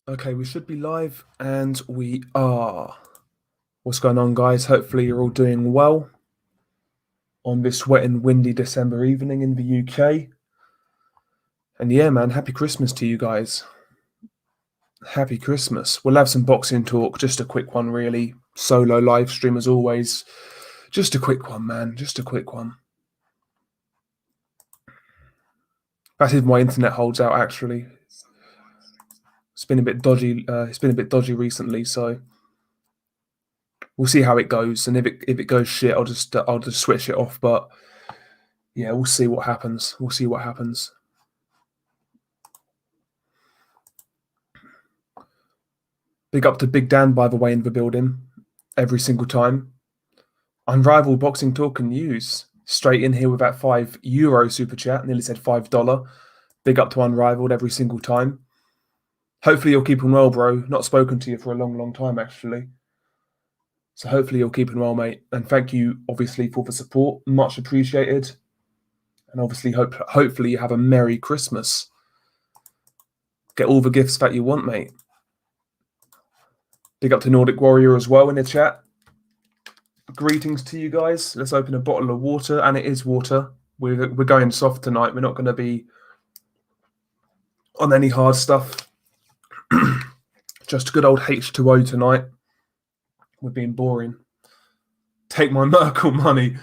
Okay, we should be live, and we are. What's going on, guys? Hopefully, you're all doing well on this wet and windy December evening in the UK. And yeah, man, happy Christmas to you guys. Happy Christmas. We'll have some boxing talk, just a quick one, really. Solo live stream as always. Just a quick one, man. Just a quick one. That's if my internet holds out, actually. It's been a bit dodgy. It's been a bit dodgy recently, so we'll see how it goes. And if it goes shit, I'll just switch it off. But yeah, we'll see what happens. We'll see what happens. Big up to Big Dan, by the way, in the building every single time. Unrivaled boxing talk and news. Straight in here with that €5 super chat. Nearly said $5. Big up to Unrivaled every single time. Hopefully you're keeping well, bro. Not spoken to you for a long, long time, actually. So hopefully you're keeping well, mate. And thank you, obviously, for the support. Much appreciated. And obviously, hopefully you have a Merry Christmas. Get all the gifts that you want, mate. Big up to Nordic Warrior as well in the chat. Greetings to you guys. Let's open a bottle of water, and it is water. We're going soft tonight. We're not going to be on any hard stuff. Just good old H2O tonight. We're being boring. Take my Merkel money.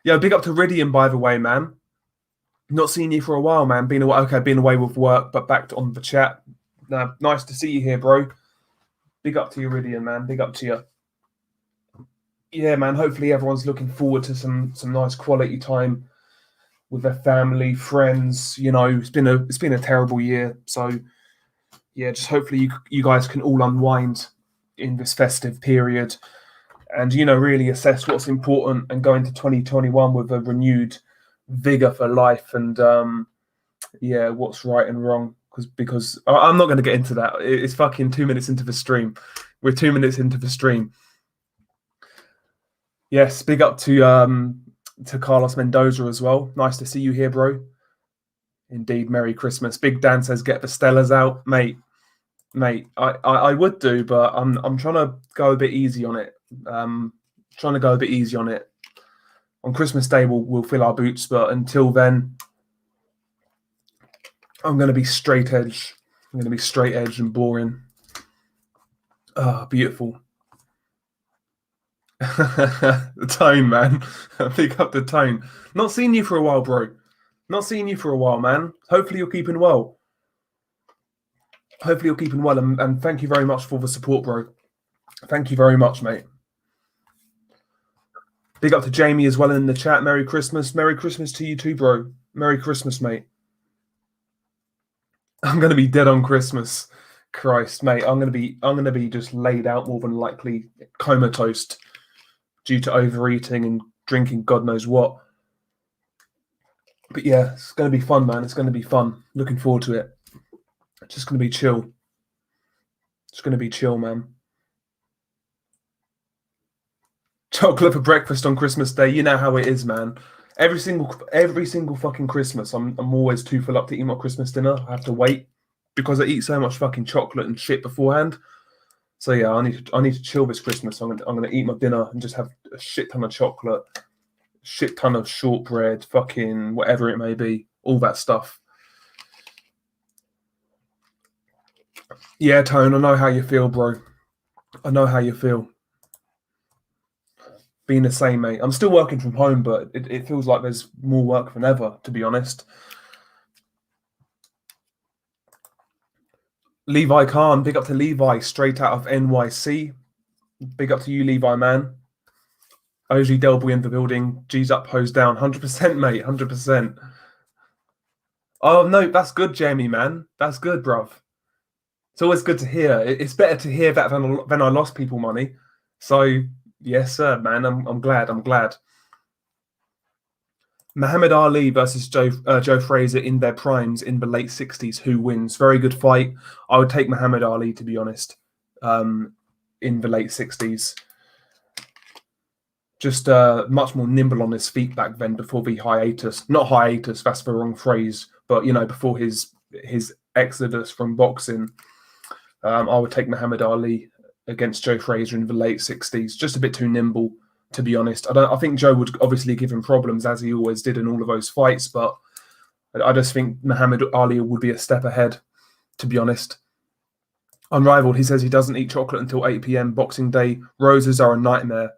Yeah, big up to Ridian, by the way, man. Not seen you for a while, man. Been away with work, but back on the chat. Nice to see you here, bro. Big up to you, Ridian, man. Big up to you. Yeah, man. Hopefully everyone's looking forward to some nice quality time with their family, friends. You know, it's been a terrible year. So yeah, just hopefully you guys can all unwind in this festive period and, you know, really assess what's important and go into 2021 with a renewed vigor for life and yeah, what's right and wrong. Because I'm not going to get into that. It's fucking 2 minutes into the stream. We're 2 minutes into the stream. Yes, big up to Carlos Mendoza as well. Nice to see you here, bro. Indeed, Merry Christmas. Big Dan says get the Stellas out, mate. I would do, but I'm trying to go a bit easy on it. Trying to go a bit easy on it. On Christmas Day, we'll fill our boots, but until then, I'm going to be straight edge. I'm going to be straight edge and boring. Ah, beautiful. The tone, man. Pick up the tone. Not seen you for a while, bro. Not seen you for a while, man. Hopefully you're keeping well. Hopefully you're keeping well, and thank you very much for the support, bro. Thank you very much, mate. Big up to Jamie as well in the chat. Merry Christmas. Merry Christmas to you too, bro. Merry Christmas, mate. I'm gonna be dead on Christmas. Christ, mate. I'm gonna be just laid out more than likely comatose due to overeating and drinking God knows what. But yeah, it's gonna be fun, man. It's gonna be fun. Looking forward to it. It's just gonna be chill. It's gonna be chill, man. Chocolate for breakfast on Christmas Day. You know how it is, man. Every single fucking Christmas, I'm always too full up to eat my Christmas dinner. I have to wait because I eat so much fucking chocolate and shit beforehand. So yeah, I need to chill this Christmas. I'm gonna eat my dinner and just have a shit ton of chocolate, shit ton of shortbread, fucking whatever it may be, all that stuff. Yeah, Tone, I know how you feel, bro. I know how you feel. Being the same, mate. I'm still working from home, but it feels like there's more work than ever, to be honest. Levi Khan, big up to Levi, straight out of NYC. Big up to you, Levi, man. OG Delboy in the building. G's up, hose down. 100%, mate. 100%. Oh, no, that's good, Jamie, man. That's good, bruv. It's always good to hear. It's better to hear that than I lost people money. So, yes, sir, man. I'm glad. I'm glad. Muhammad Ali versus Joe Frazier in their primes in the late 60s. Who wins? Very good fight. I would take Muhammad Ali, to be honest, in the late 60s. Just much more nimble on his feet back then before the hiatus. Not hiatus, that's the wrong phrase. But, you know, before his exodus from boxing, I would take Muhammad Ali against Joe Frazier in the late 60s. Just a bit too nimble, to be honest. I think Joe would obviously give him problems, as he always did in all of those fights, but I just think Muhammad Ali would be a step ahead, to be honest. Unrivaled, he says he doesn't eat chocolate until 8 p.m. Boxing Day. Roses are a nightmare.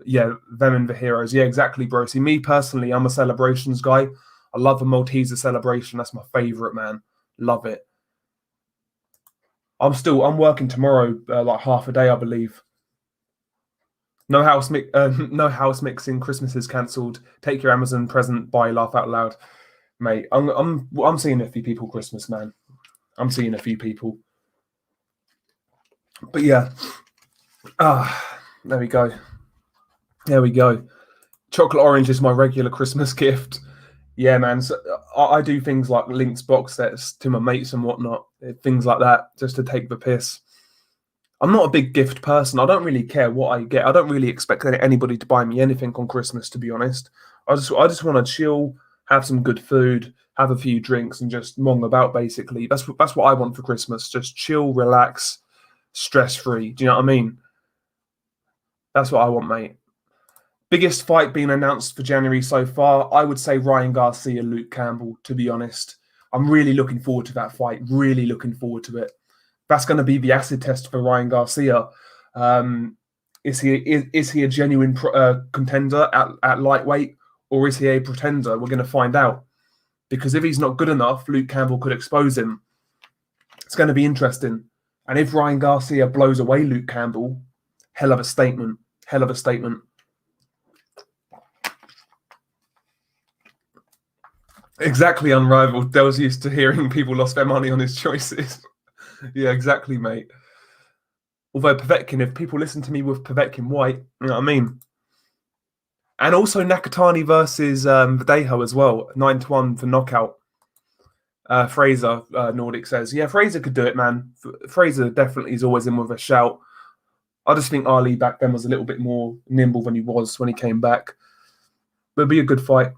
Yeah, them and the heroes. Yeah, exactly, bro. See, me personally, I'm a celebrations guy. I love a Malteser celebration. That's my favourite, man. Love it. I'm working tomorrow, like half a day, I believe. No house mixing. Christmas is cancelled. Take your Amazon present. Buy. Laugh out loud, mate. I'm seeing a few people Christmas, man. I'm seeing a few people. But yeah, there we go. There we go. Chocolate orange is my regular Christmas gift. Yeah, man. So I do things like Link's box sets to my mates and whatnot, things like that, just to take the piss. I'm not a big gift person. I don't really care what I get. I don't really expect anybody to buy me anything on Christmas, to be honest. I just want to chill, have some good food, have a few drinks, and just mong about. Basically, that's what I want for Christmas. Just chill, relax, stress-free. Do you know what I mean? That's what I want, mate. Biggest fight being announced for January so far, I would say Ryan Garcia, Luke Campbell, to be honest. I'm really looking forward to that fight. Really looking forward to it. That's going to be the acid test for Ryan Garcia. Is he a genuine contender at lightweight, or is he a pretender? We're going to find out. Because if he's not good enough, Luke Campbell could expose him. It's going to be interesting. And if Ryan Garcia blows away Luke Campbell, hell of a statement. Hell of a statement. Exactly, Unrivaled. Dell's used to hearing people lost their money on his choices. Yeah, exactly, mate. Although Povetkin, if people listen to me with Povetkin white, you know what I mean? And also Nakatani versus Verdejo as well. 9-1 for knockout. Fraser, Nordic says. Yeah, Fraser could do it, man. Fraser definitely is always in with a shout. I just think Ali back then was a little bit more nimble than he was when he came back. But it'd be a good fight.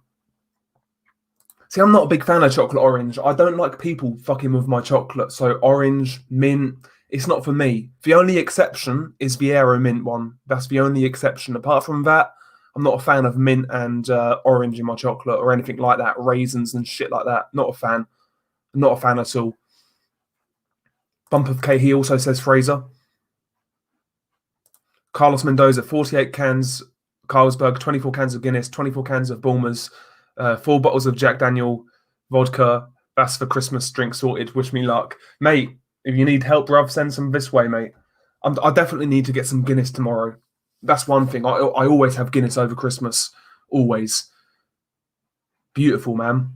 See, I'm not a big fan of chocolate orange. I don't like people fucking with my chocolate. So orange, mint, it's not for me. The only exception is the Aero Mint one. That's the only exception. Apart from that, I'm not a fan of mint and orange in my chocolate or anything like that. Raisins and shit like that. Not a fan. Not a fan at all. Bump of K, he also says Fraser. Carlos Mendoza, 48 cans Carlsberg, 24 cans of Guinness, 24 cans of Bulmers, 4 bottles of Jack Daniel vodka. That's for Christmas drink sorted. Wish me luck. Mate, if you need help, bruv, send some this way, mate. I definitely need to get some Guinness tomorrow. That's one thing. I always have Guinness over Christmas. Always. Beautiful, man.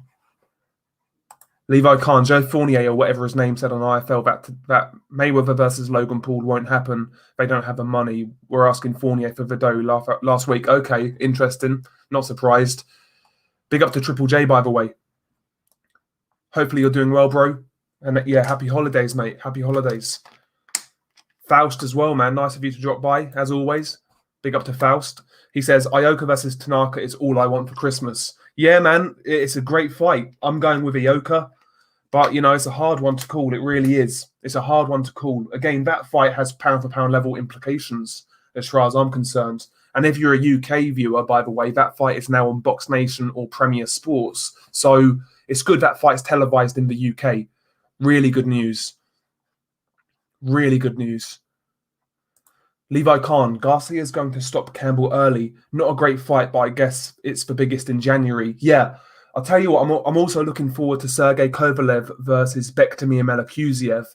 Levi Khan, Joe Fournier, or whatever his name said on IFL, that Mayweather versus Logan Paul won't happen. They don't have the money. We're asking Fournier for Vidal last week. Okay, interesting. Not surprised. Big up to Triple J, by the way. Hopefully you're doing well, bro. And yeah, happy holidays, mate. Happy holidays. Faust as well, man. Nice of you to drop by, as always. Big up to Faust. He says, Ioka versus Tanaka is all I want for Christmas. Yeah, man, it's a great fight. I'm going with Ioka. But, you know, it's a hard one to call. It really is. It's a hard one to call. Again, that fight has pound-for-pound level implications as far as I'm concerned. And if you're a UK viewer, by the way, that fight is now on Box Nation or Premier Sports. So it's good that fight's televised in the UK. Really good news. Really good news. Levi Khan, Garcia's going to stop Campbell early. Not a great fight, but I guess it's the biggest in January. Yeah, I'll tell you what, I'm also looking forward to Sergey Kovalev versus Bektemir Melikuziev.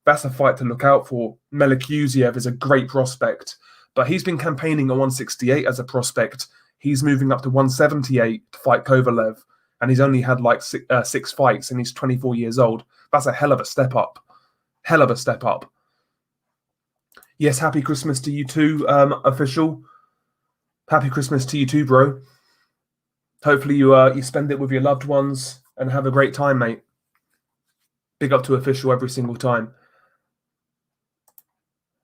That's a fight to look out for. Melikuziev is a great prospect, but he's been campaigning at 168 as a prospect. He's moving up to 178 to fight Kovalev, and he's only had like 6 fights, and he's 24 years old. That's a hell of a step up. Hell of a step up. Yes, happy Christmas to you too, official. Happy Christmas to you too, bro. Hopefully you spend it with your loved ones and have a great time, mate. Big up to official every single time.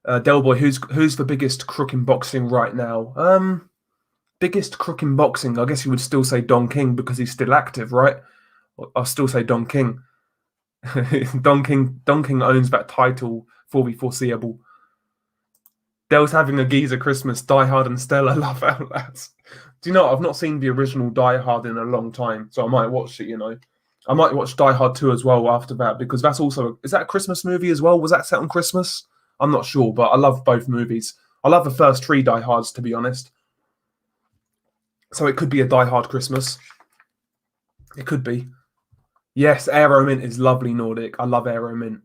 Delboy, who's the biggest crook in boxing right now? Biggest crook in boxing, I guess you would still say Don King because he's still active, right? I'll still say Don King. Don King owns that title for the foreseeable. Dell's having a geezer Christmas. Die Hard and Stella laugh out loud. Do you know what? I've not seen the original Die Hard in a long time, so I might watch it. I might watch Die Hard 2 as well after that because that's also is that a Christmas movie as well? Was that set on Christmas? I'm not sure, but I love both movies. I love the first 3 Die Hards, to be honest. So it could be a Die Hard Christmas. It could be. Yes, Aeromint is lovely Nordic. I love Aeromint.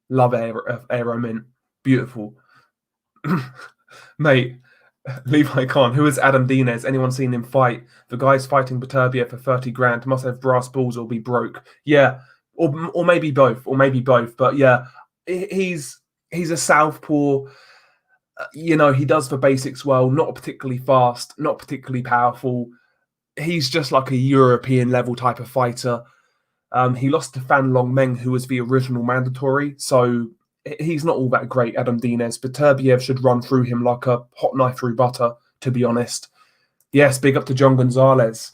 Love Aeromint. Beautiful. Mate, Levi Khan, who is Adam Dinez? Anyone seen him fight? The guy's fighting Baturbia for 30 grand. Must have brass balls or be broke. Yeah, or maybe both. But yeah, he's a southpaw. He does the basics well. Not particularly fast. Not particularly powerful. He's just like a European level type of fighter. He lost to Fan Long Meng, who was the original mandatory. So he's not all that great, Adam Dinez. But Turbiev should run through him like a hot knife through butter, to be honest. Yes, big up to John Gonzalez.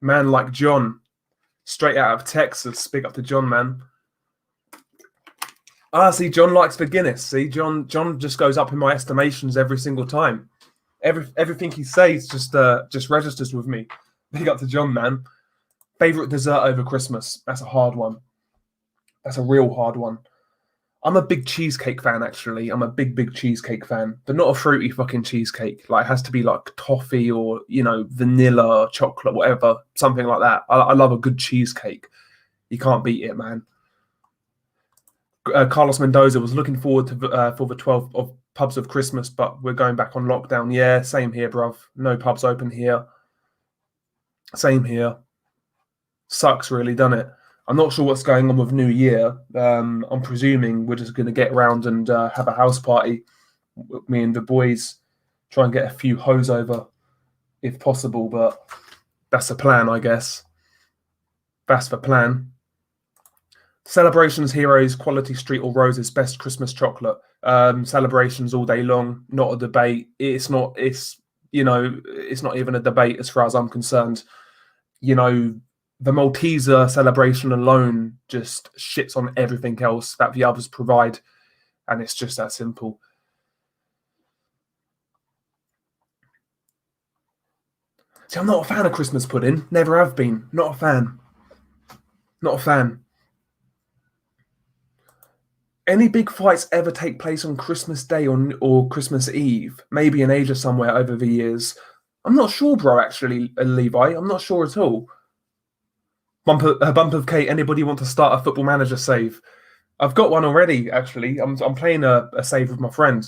Man like John, straight out of Texas. Big up to John, man. See, John likes the Guinness. See, John just goes up in my estimations every single time. Everything he says just registers with me. Big up to John, man. Favorite dessert over Christmas? That's a hard one. That's a real hard one. I'm a big cheesecake fan, actually. I'm a big cheesecake fan, but not a fruity fucking cheesecake. Like, it has to be like toffee or, vanilla, chocolate, whatever, something like that. I love a good cheesecake. You can't beat it, man. Carlos Mendoza was looking forward to for the 12 of pubs of Christmas, but we're going back on lockdown. Yeah, same here, bruv. No pubs open here. Same here. Sucks, really, doesn't it? I'm not sure what's going on with New Year. I'm presuming we're just going to get around and have a house party. Me and the boys try and get a few hoes over, if possible. But that's the plan, I guess. That's the plan. Celebrations, Heroes, Quality Street or Rose's best Christmas chocolate. Celebrations all day long, not a debate. It's not even a debate as far as I'm concerned. The Malteser celebration alone just shits on everything else that the others provide, and it's just that simple. See, I'm not a fan of Christmas pudding. Never have been. Not a fan. Not a fan. Any big fights ever take place on Christmas Day or Christmas Eve? Maybe in Asia somewhere over the years. I'm not sure, bro, actually, Levi. I'm not sure at all. Bump of Kate, anybody want to start a Football Manager save? I've got one already, actually. I'm playing a save with my friend.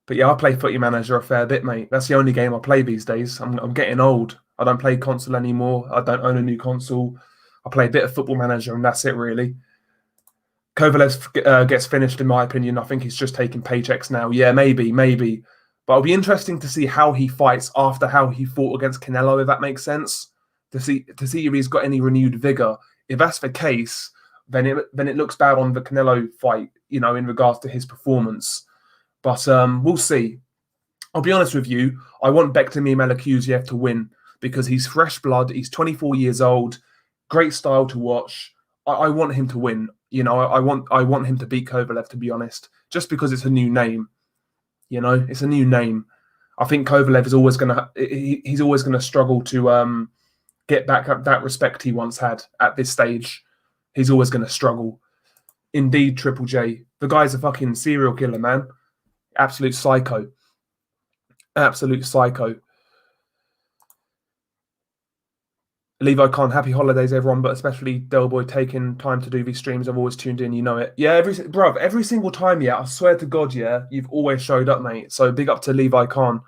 But yeah, I play Footy Manager a fair bit, mate. That's the only game I play these days. I'm getting old. I don't play console anymore. I don't own a new console. I play a bit of Football Manager, and that's it, really. Kovalev gets finished, in my opinion. I think he's just taking paychecks now. Yeah, maybe. But it'll be interesting to see how he fights after how he fought against Canelo, if that makes sense. To see if he's got any renewed vigor. If that's the case, then it looks bad on the Canelo fight, in regards to his performance. But we'll see. I'll be honest with you. I want Bektemir Melikuziev to win because he's fresh blood. He's 24 years old. Great style to watch. I want him to win. I want him to beat Kovalev, to be honest, just because it's a new name. It's a new name. I think Kovalev is always he's always gonna struggle to get back up that respect he once had at this stage. He's always gonna struggle. Indeed, Triple J. The guy's a fucking serial killer, man. Absolute psycho. Absolute psycho. Levi Khan, happy holidays, everyone, but especially Delboy taking time to do these streams. I've always tuned in, you know it. Yeah, every single time, yeah, I swear to God, yeah, you've always showed up, mate. So big up to Levi Khan.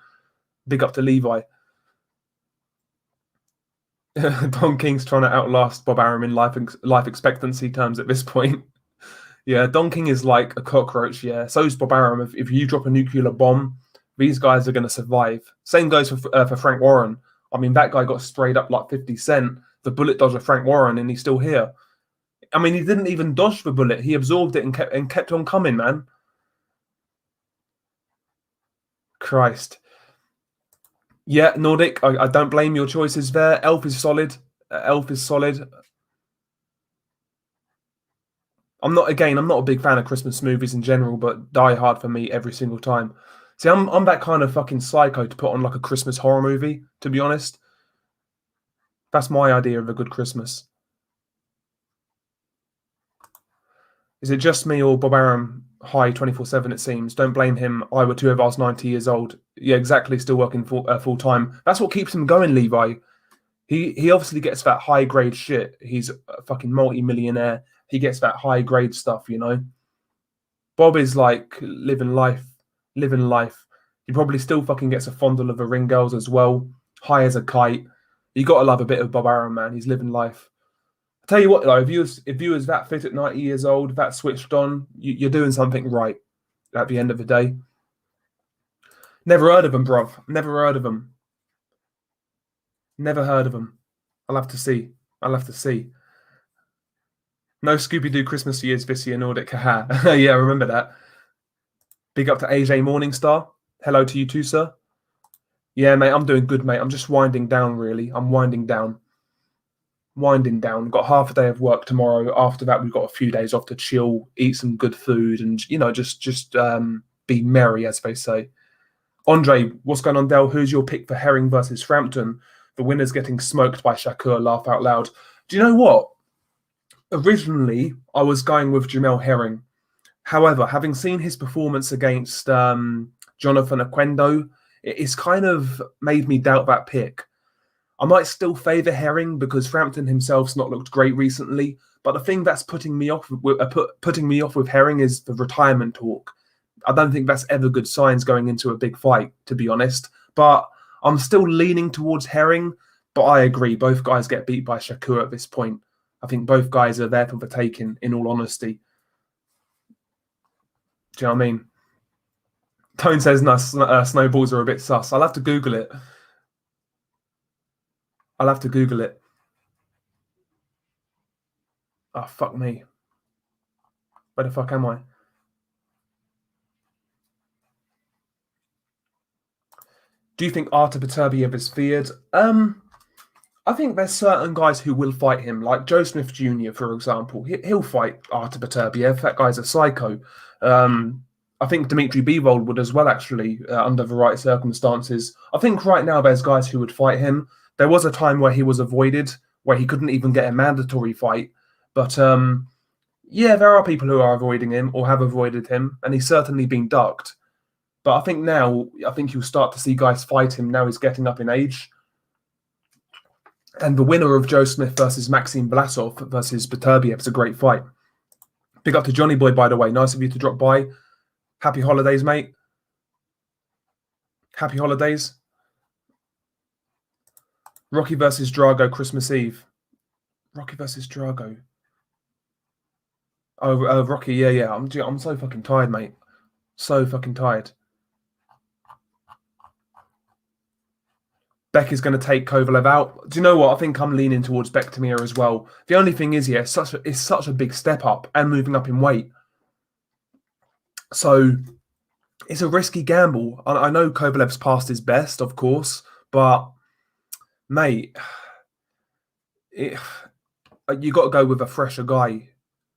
Big up to Levi. Don King's trying to outlast Bob Arum in life expectancy terms at this point. Yeah, Don King is like a cockroach, yeah. So is Bob Arum. If you drop a nuclear bomb, these guys are going to survive. Same goes for Frank Warren. I mean, that guy got sprayed up like 50 Cent, the bullet dodger Frank Warren, and he's still here. I mean, he didn't even dodge the bullet. He absorbed it and kept on coming, man. Christ. Yeah, Nordic. I don't blame your choices there. Elf is solid. Elf is solid. I'm not a big fan of Christmas movies in general, but Die Hard for me every single time. See, I'm that kind of fucking psycho to put on like a Christmas horror movie, to be honest. That's my idea of a good Christmas. Is it just me or Bob Arum high 24/7? It seems. Don't blame him. I were too if I was 90 years old. Yeah, exactly. Still working full time. That's what keeps him going, Levi. He obviously gets that high grade shit. He's a fucking multi-millionaire. He gets that high grade stuff, you know. Bob is like living life, living life. He probably still fucking gets a fondle of the ring girls as well. High as a kite. You gotta love a bit of Bob Arum, man. He's living life. I tell you what, though, if you was that fit at 90 years old, that switched on, you're doing something right. At the end of the day, never heard of him, bruv. Never heard of him. Never heard of him. I'll have to see. I'll have to see. No Scooby Doo Christmas years this year, Nordic. Haha. Yeah, I remember that. Big up to AJ Morningstar. Hello to you too, sir. Yeah, mate, I'm doing good, mate. I'm just winding down, really. I'm winding down. Winding down. Got half a day of work tomorrow. After that, we've got a few days off to chill, eat some good food, and just be merry, as they say. Andre, what's going on, Dell? Who's your pick for Herring versus Frampton? The winner's getting smoked by Shakur. Laugh out loud. Do you know what? Originally, I was going with Jamel Herring. However, having seen his performance against Jonathan Oquendo, it's kind of made me doubt that pick. I might still favour Herring because Frampton himself's not looked great recently. But the thing that's putting me off with Herring is the retirement talk. I don't think that's ever good signs going into a big fight, to be honest. But I'm still leaning towards Herring. But I agree, both guys get beat by Shakur at this point. I think both guys are there for the taking, in all honesty. Do you know what I mean? Tone says no, snowballs are a bit sus. I'll have to Google it. I'll have to Google it. Oh, fuck me. Where the fuck am I? Do you think Artur Beterbiev is feared? I think there's certain guys who will fight him, like Joe Smith Jr., for example. He'll fight Artur Beterbiev. That guy's a psycho. I think Dmitry Bivol would as well, actually, under the right circumstances. I think right now there's guys who would fight him. There was a time where he was avoided, where he couldn't even get a mandatory fight. But yeah, there are people who are avoiding him or have avoided him, and he's certainly been ducked. But I think you'll start to see guys fight him now he's getting up in age. And the winner of Joe Smith versus Maxim Vlasov versus Beterbiev is a great fight. Big up to Johnny Boy, by the way. Nice of you to drop by. Happy holidays, mate. Happy holidays. Rocky versus Drago, Christmas Eve. Rocky versus Drago. Oh, Rocky, yeah. I'm so fucking tired, mate. So fucking tired. Beck is going to take Kovalev out. Do you know what? I think I'm leaning towards Bektemir as well. The only thing is, yeah, it's such a big step up and moving up in weight. So it's a risky gamble. I know Kovalev's past his best, of course, but mate, you got to go with a fresher guy.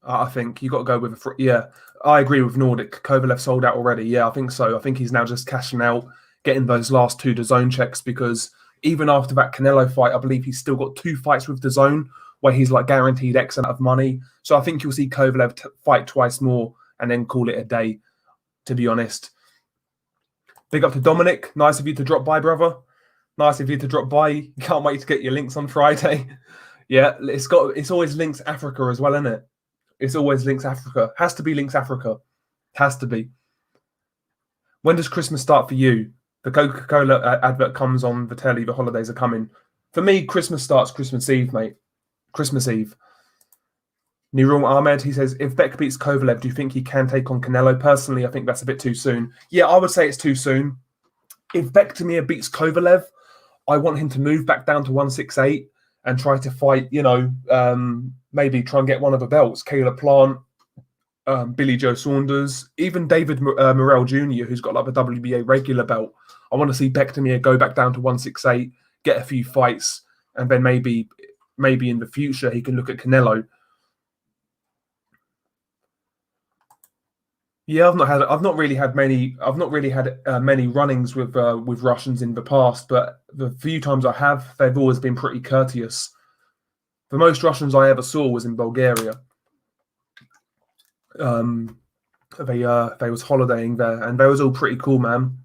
I think you got to go with yeah. I agree with Nordic. Kovalev sold out already. Yeah, I think so. I think he's now just cashing out, getting those last 2 DAZN checks because even after that Canelo fight, I believe he's still got 2 fights with DAZN where he's like guaranteed X amount of money. So I think you'll see Kovalev fight twice more and then call it a day, to be honest. Big up to Dominic. Nice of you to drop by, brother. Nice of you to drop by. Can't wait to get your links on Friday. Yeah, it's always Links Africa as well, isn't it? It's always Links Africa. Has to be Links Africa. Has to be. When does Christmas start for you? The Coca-Cola advert comes on the telly. The holidays are coming. For me, Christmas starts Christmas Eve, mate. Christmas Eve. Nirul Ahmed, he says, if Beck beats Kovalev, do you think he can take on Canelo? Personally, I think that's a bit too soon. Yeah, I would say it's too soon. If Bektemir beats Kovalev, I want him to move back down to 168 and try to fight, maybe try and get one of the belts. Caleb Plant, Billy Joe Saunders, even David Morrell Jr., who's got like the WBA regular belt. I want to see Bektemir go back down to 168, get a few fights, and then maybe in the future he can look at Canelo. Yeah, I've not really had many runnings with Russians in the past, but the few times I have, they've always been pretty courteous. The most Russians I ever saw was in Bulgaria. They was holidaying there, and they was all pretty cool, man.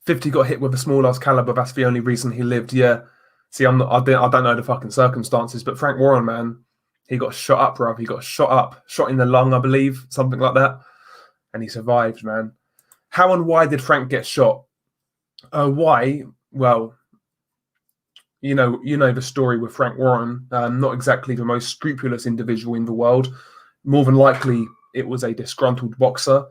50 got hit with a small ass caliber. That's the only reason he lived. Yeah. See, I don't know the fucking circumstances, but Frank Warren, man, he got shot up, bruv. He got shot up, shot in the lung, I believe, something like that, and he survived, man. How and why did Frank get shot? Why? Well, you know the story with Frank Warren. Not exactly the most scrupulous individual in the world. More than likely, it was a disgruntled boxer.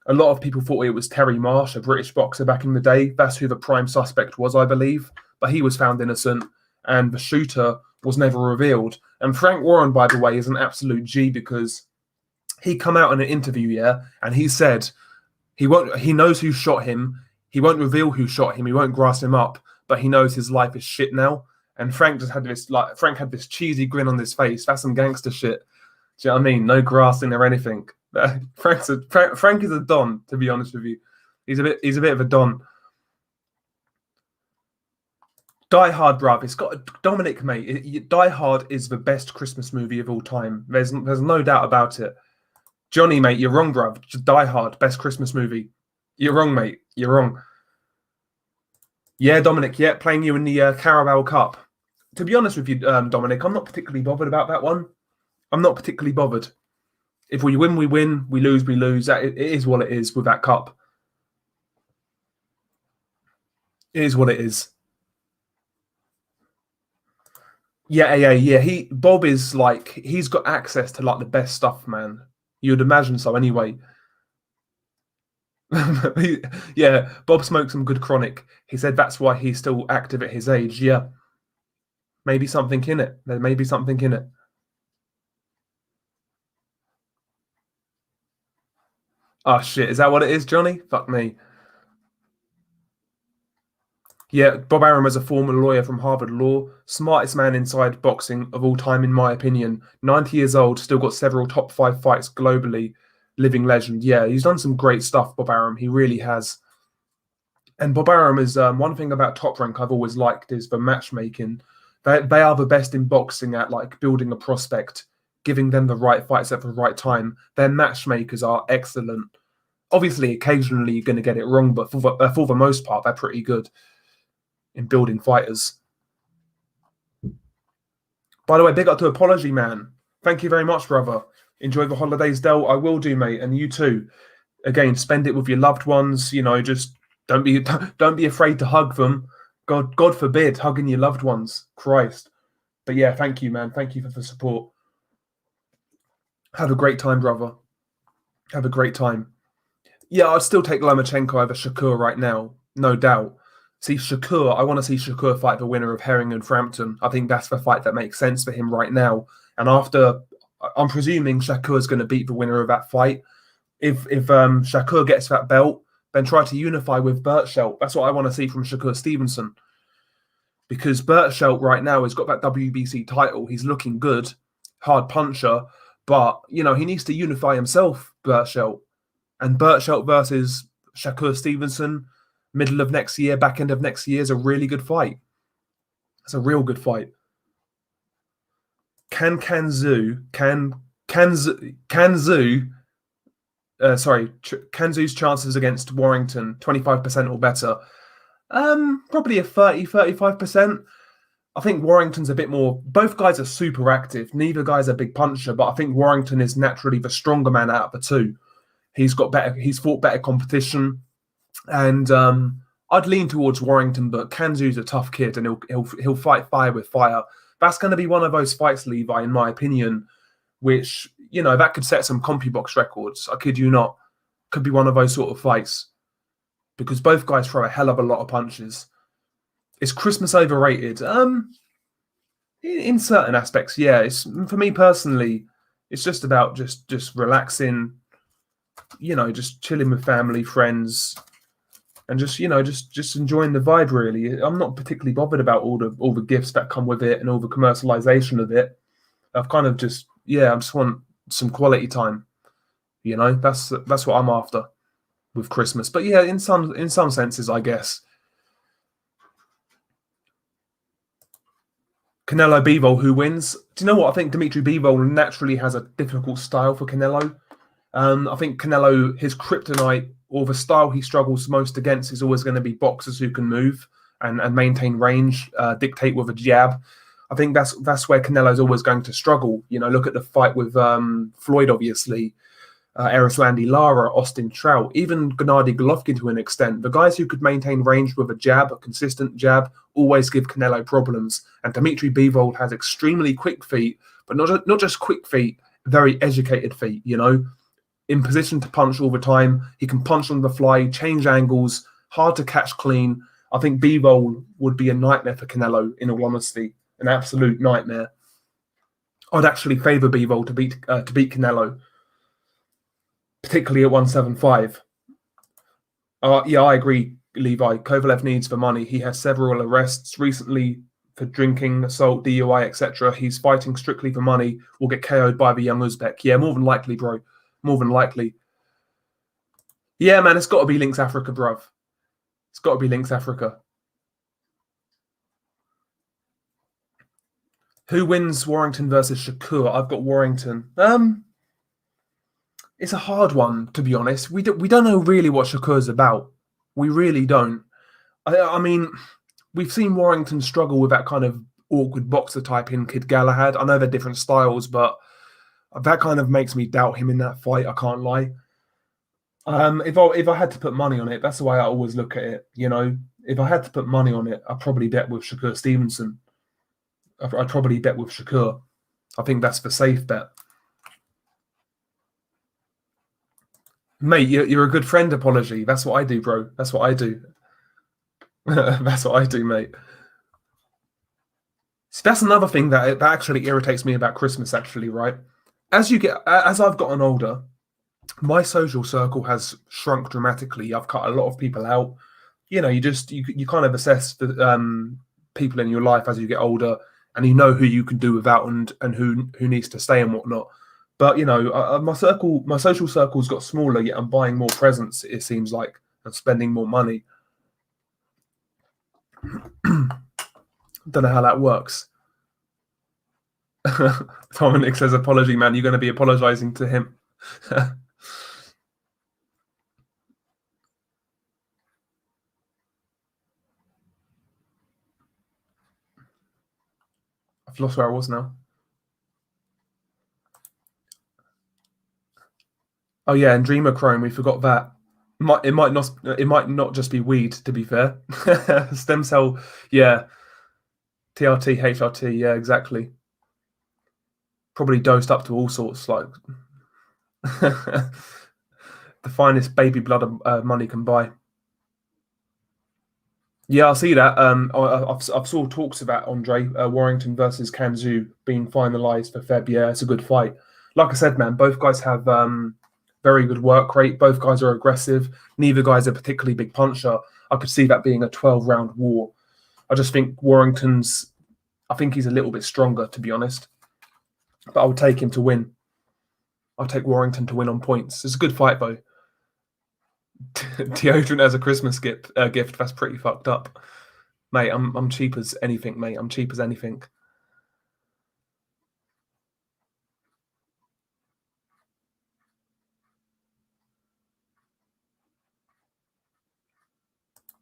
A lot of people thought it was Terry Marsh, a British boxer back in the day. That's who the prime suspect was, I believe. But he was found innocent, and the shooter was never revealed. And Frank Warren, by the way, is an absolute G, because he come out in an interview, yeah, and he said he knows who shot him. He won't reveal who shot him. He won't grass him up, but he knows his life is shit now. And Frank had this cheesy grin on his face. That's some gangster shit. Do you know what I mean? No grassing or anything. Frank is a don, to be honest with you. He's a bit of a don. Die Hard, bruv. It's got Dominic, mate. Die Hard is the best Christmas movie of all time. There's no doubt about it. Johnny, mate, you're wrong, bruv. Die Hard, best Christmas movie. You're wrong, mate. You're wrong. Yeah, Dominic. Yeah, playing you in the Carabao Cup. To be honest with you, Dominic, I'm not particularly bothered about that one. I'm not particularly bothered. If we win, we win. We lose, we lose. It is what it is with that cup. It is what it is. Yeah. Bob is like, he's got access to like the best stuff, man. You'd imagine so anyway. Yeah, Bob smoked some good chronic. He said that's why he's still active at his age. Yeah. Maybe something in it. There may be something in it. Oh, shit. Is that what it is, Johnny? Fuck me. Yeah, Bob Arum is a former lawyer from Harvard Law. Smartest man inside boxing of all time, in my opinion. 90 years old, still got several top 5 fights globally. Living legend. Yeah, he's done some great stuff, Bob Arum. He really has. And Bob Arum is one thing about Top Rank I've always liked is the matchmaking. They are the best in boxing at like building a prospect, giving them the right fights at the right time. Their matchmakers are excellent. Obviously, occasionally you're going to get it wrong, but for the most part, they're pretty good in building fighters. By the way, big up to Apology Man. Thank you very much, brother. Enjoy the holidays, Del. I will do, mate, and you too. Again, spend it with your loved ones. You know, just don't be afraid to hug them. God forbid hugging your loved ones. Christ. But yeah, thank you, man. Thank you for the support. Have a great time, brother. Have a great time. Yeah, I'd still take Lomachenko over Shakur right now, no doubt. See, Shakur, I want to see Shakur fight the winner of Herring and Frampton. I think that's the fight that makes sense for him right now. And after, I'm presuming Shakur's going to beat the winner of that fight. If Shakur gets that belt, then try to unify with Berchelt. That's what I want to see from Shakur Stevenson. Because Berchelt right now has got that WBC title. He's looking good, hard puncher. But, you know, he needs to unify himself, Berchelt. And Berchelt versus Shakur Stevenson, middle of next year, back end of next year, is a really good fight. It's a real good fight. Kanzu's chances against Warrington, 25% or better. Probably a 30-35%. I think Warrington's a bit more. Both guys are super active. Neither guy's a big puncher, but I think Warrington is naturally the stronger man out of the two. He's fought better competition, and I'd lean towards Warrington, but Kanzu's a tough kid, and he'll fight fire with fire. That's going to be one of those fights, Levi, in my opinion, which, you know, that could set some CompuBox records. I kid you not. Could be one of those sort of fights, because both guys throw a hell of a lot of punches. Is Christmas overrated? In certain aspects, yeah. It's, for me personally, it's just about just relaxing, just chilling with family, friends, and just enjoying the vibe. Really, I'm not particularly bothered about all the gifts that come with it and all the commercialization of it. I've kind of I just want some quality time. That's what I'm after with Christmas. But yeah, in some senses, I guess. Canelo Bivol, who wins? Do you know what? I think Dimitri Bivol naturally has a difficult style for Canelo. I think Canelo, his kryptonite or the style he struggles most against is always going to be boxers who can move and maintain range, dictate with a jab. I think that's where Canelo's always going to struggle. Look at the fight with Floyd, obviously, Erislandy Lara, Austin Trout, even Gennady Golovkin to an extent. The guys who could maintain range with a jab, a consistent jab, always give Canelo problems. And Dimitri Bivol has extremely quick feet, but not just quick feet, very educated feet, in position to punch all the time. He can punch on the fly, change angles, hard to catch clean. I think Bivol would be a nightmare for Canelo, in all honesty, an absolute nightmare. I'd actually favour Bivol to beat Canelo, particularly at 175. Yeah, I agree, Levi. Kovalev needs the money. He has several arrests recently for drinking, assault, DUI, etc. He's fighting strictly for money. Will get KO'd by the young Uzbek. Yeah, more than likely, bro. More than likely. Yeah, man, it's got to be Lynx Africa, bruv. It's got to be Lynx Africa. Who wins Warrington versus Shakur? I've got Warrington. It's a hard one, to be honest. We don't know really what Shakur's about. We really don't. I mean, we've seen Warrington struggle with that kind of awkward boxer type in Kid Galahad. I know they're different styles, but that kind of makes me doubt him in that fight. I can't lie. If I had to put money on it, that's the way I always look at it. If I had to put money on it, I'd probably bet with Shakur Stevenson. I'd probably bet with Shakur. I think that's the safe bet. Mate, you're a good friend, apology. That's what I do, bro. That's what I do. That's what I do, mate. So that's another thing that actually irritates me about Christmas, actually, right? As I've gotten older, my social circle has shrunk dramatically. I've cut a lot of people out. You kind of assess the people in your life as you get older, and you know who you can do without and who needs to stay and whatnot. But my social circle's got smaller. Yet I'm buying more presents. It seems like, and spending more money. Don't know how that works. Dominic says, "Apology, man. You're going to be apologizing to him." I've lost where I was now. Oh yeah, and Dreamochrome, we forgot that. It might not just be weed, to be fair. Stem cell, yeah. TRT, HRT, yeah, exactly. Probably dosed up to all sorts, like the finest baby blood money can buy. Yeah, I see that. I've saw talks about Andre Warrington versus Kanzu being finalised for Feb. Yeah, it's a good fight. Like I said, man, both guys have very good work rate. Both guys are aggressive. Neither guy's a particularly big puncher. I could see that being a 12-round war. I just think I think he's a little bit stronger, to be honest. But I would take him to win. I'll take Warrington to win on points. It's a good fight, though. Deodorant as a Christmas gift. That's pretty fucked up, mate. I'm cheap as anything, mate. I'm cheap as anything.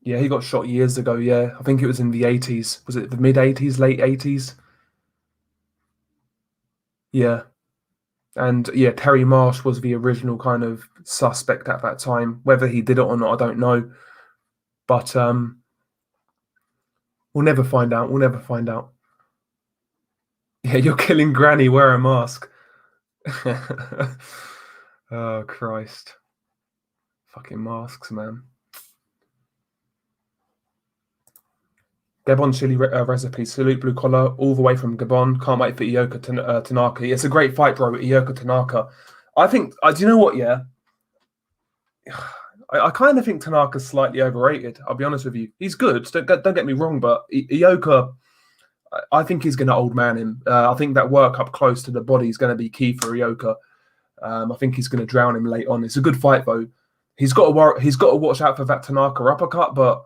Yeah, he got shot years ago. Yeah, I think it was in the 80s. Was it the mid 80s, late 80s? Yeah. And yeah, Terry Marsh was the original kind of suspect at that time. Whether he did it or not, I don't know. But we'll never find out. We'll never find out. Yeah, you're killing Granny. Wear a mask. Oh, Christ. Fucking masks, man. Gabon chili recipe, salute blue collar, all the way from Gabon. Can't wait for Ioka Tanaka. It's a great fight, bro. Ioka Tanaka. I think. Do you know what? Yeah, I kind of think Tanaka's slightly overrated. I'll be honest with you. He's good. Don't get me wrong, but Ioka, I think he's going to old man him. I think that work up close to the body is going to be key for Ioka. I think he's going to drown him late on. It's a good fight though. He's got to watch out for that Tanaka uppercut, but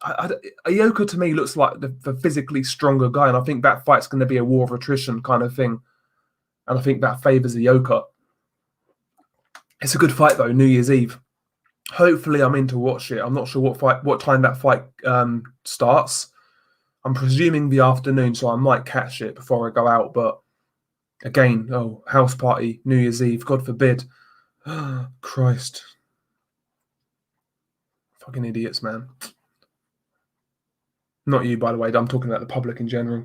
Ioka to me looks like the physically stronger guy, and I think that fight's going to be a war of attrition kind of thing, and I think that favours Ioka. It's a good fight though, New Year's Eve. Hopefully, I'm in to watch it. I'm not sure what time that fight starts. I'm presuming the afternoon, so I might catch it before I go out. But again, house party, New Year's Eve, God forbid. Christ. Fucking idiots, man. Not you, by the way. I'm talking about the public in general.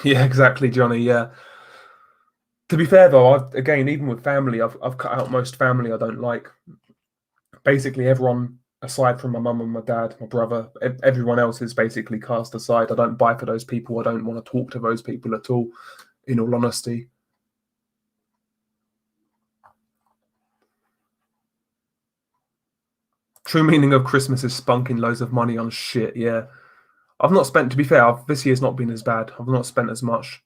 Yeah, exactly, Johnny. Yeah. To be fair, though, even with family, I've cut out most family I don't like. Basically, everyone aside from my mum and my dad, my brother, everyone else is basically cast aside. I don't buy for those people. I don't want to talk to those people at all, in all honesty. True meaning of Christmas is spunking loads of money on shit, yeah. I've not spent, to be fair, this year's not been as bad. I've not spent as much.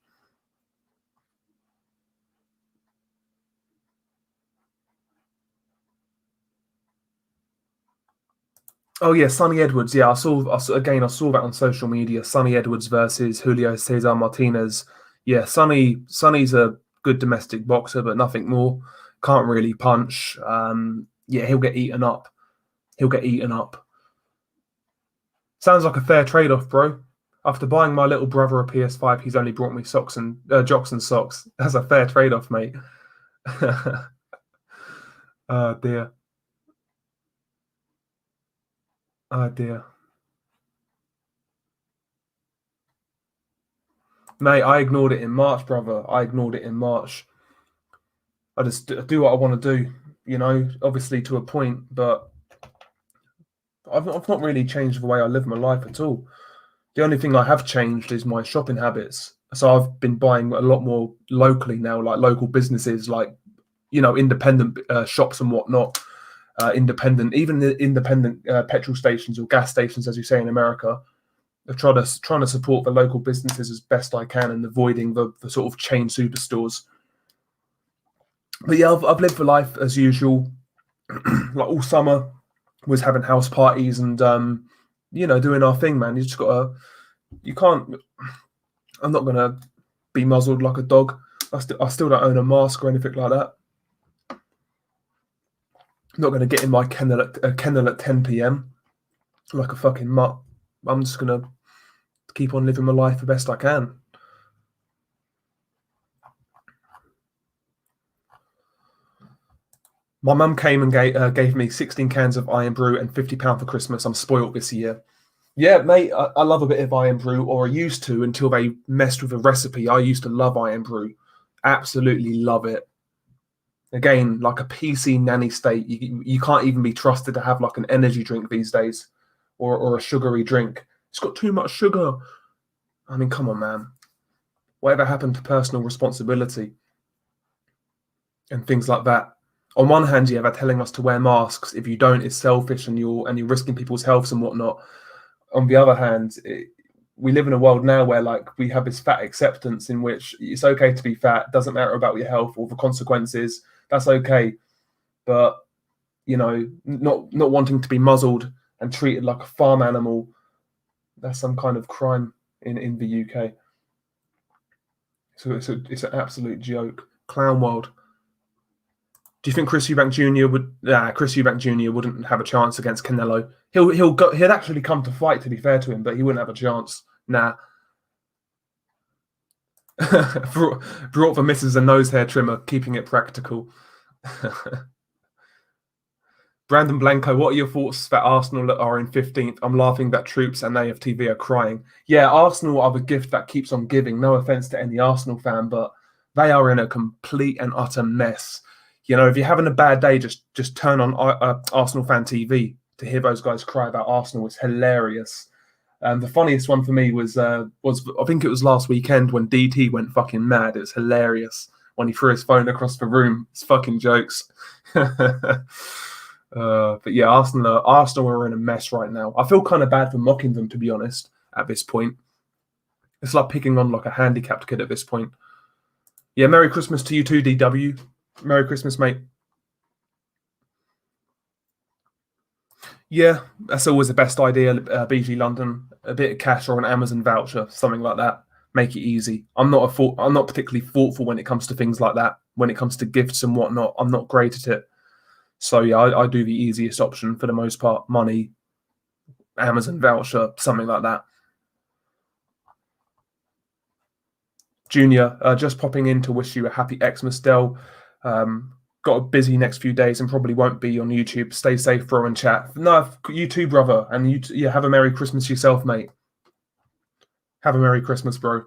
Oh yeah, Sonny Edwards. Yeah, I saw that on social media. Sonny Edwards versus Julio Cesar Martinez. Yeah, Sonny's a good domestic boxer, but nothing more. Can't really punch. Yeah, he'll get eaten up. Sounds like a fair trade-off, bro. After buying my little brother a PS5, he's only brought me jocks and socks. That's a fair trade-off, mate. Oh dear. Oh dear. Mate, I ignored it in March, brother. I ignored it in March. I just do what I want to do, obviously to a point, but I've not really changed the way I live my life at all. The only thing I have changed is my shopping habits. So I've been buying a lot more locally now, like local businesses, like, independent shops and whatnot. Even the independent petrol stations or gas stations, as you say in America. I've trying to support the local businesses as best I can and avoiding the sort of chain superstores. But yeah, I've lived for life as usual. Like all summer was having house parties and doing our thing, man. I'm not gonna be muzzled like a dog. I still don't own a mask or anything like that. I'm not gonna get in my kennel at 10 p.m. like a fucking mutt. I'm just gonna keep on living my life the best I can. My mum came and gave me 16 cans of Iron Brew and £50 for Christmas. I'm spoilt this year. Yeah, mate, I love a bit of Iron Brew, or I used to until they messed with the recipe. I used to love Iron Brew. Absolutely love it. Again, like a PC nanny state. You can't even be trusted to have like an energy drink these days or a sugary drink. It's got too much sugar. I mean, come on, man. Whatever happened to personal responsibility and things like that? On one hand, they're telling us to wear masks. If you don't, it's selfish and you're risking people's health and whatnot. On the other hand, we live in a world now where like we have this fat acceptance in which it's okay to be fat. Doesn't matter about your health or the consequences. That's okay. But, not wanting to be muzzled and treated like a farm animal, that's some kind of crime in the UK. So it's an absolute joke. Clown world. Do you think Chris Eubank Jr. Chris Eubank Jr. wouldn't have a chance against Canelo? He'd actually come to fight, to be fair to him, but he wouldn't have a chance. Nah. Brought the missus a nose hair trimmer, keeping it practical. Brandon Blanco, what are your thoughts that Arsenal are in 15th? I'm laughing that Troops and AFTV are crying. Yeah, Arsenal are the gift that keeps on giving. No offence to any Arsenal fan, but they are in a complete and utter mess. If you're having a bad day, just turn on Arsenal Fan TV to hear those guys cry about Arsenal. It's hilarious. The funniest one for me was I think it was last weekend when DT went fucking mad. It was hilarious when he threw his phone across the room. It's fucking jokes. But yeah, Arsenal are in a mess right now. I feel kind of bad for mocking them, to be honest, at this point. It's like picking on like a handicapped kid at this point. Yeah, Merry Christmas to you too, DW. Merry Christmas, mate. Yeah, that's always the best idea, BG London. A bit of cash or an Amazon voucher, something like that. Make it easy. I'm not particularly thoughtful when it comes to things like that. When it comes to gifts and whatnot, I'm not great at it. So yeah, I do the easiest option for the most part. Money, Amazon voucher, something like that. Junior, just popping in to wish you a happy Xmas, Del. Got a busy next few days and probably won't be on YouTube. Stay safe, bro, and chat. No, you too, brother. And yeah, have a Merry Christmas yourself, mate. Have a Merry Christmas, bro.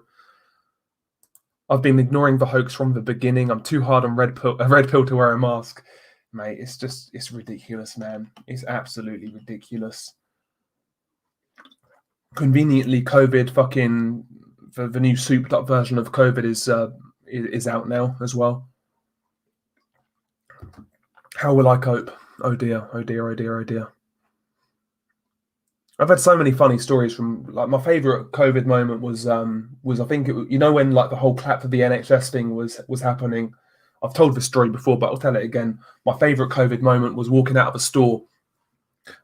I've been ignoring the hoax from the beginning. I'm too hard on red pill to wear a mask. Mate, it's ridiculous, man. It's absolutely ridiculous. Conveniently, COVID fucking the new souped up version of COVID is out now as well. How will I cope? Oh dear, oh dear, oh dear, oh dear. I've had so many funny stories from like my favorite COVID moment was I think when like the whole clap for the NHS thing was happening. I've told this story before, but I'll tell it again. My favorite COVID moment was walking out of a store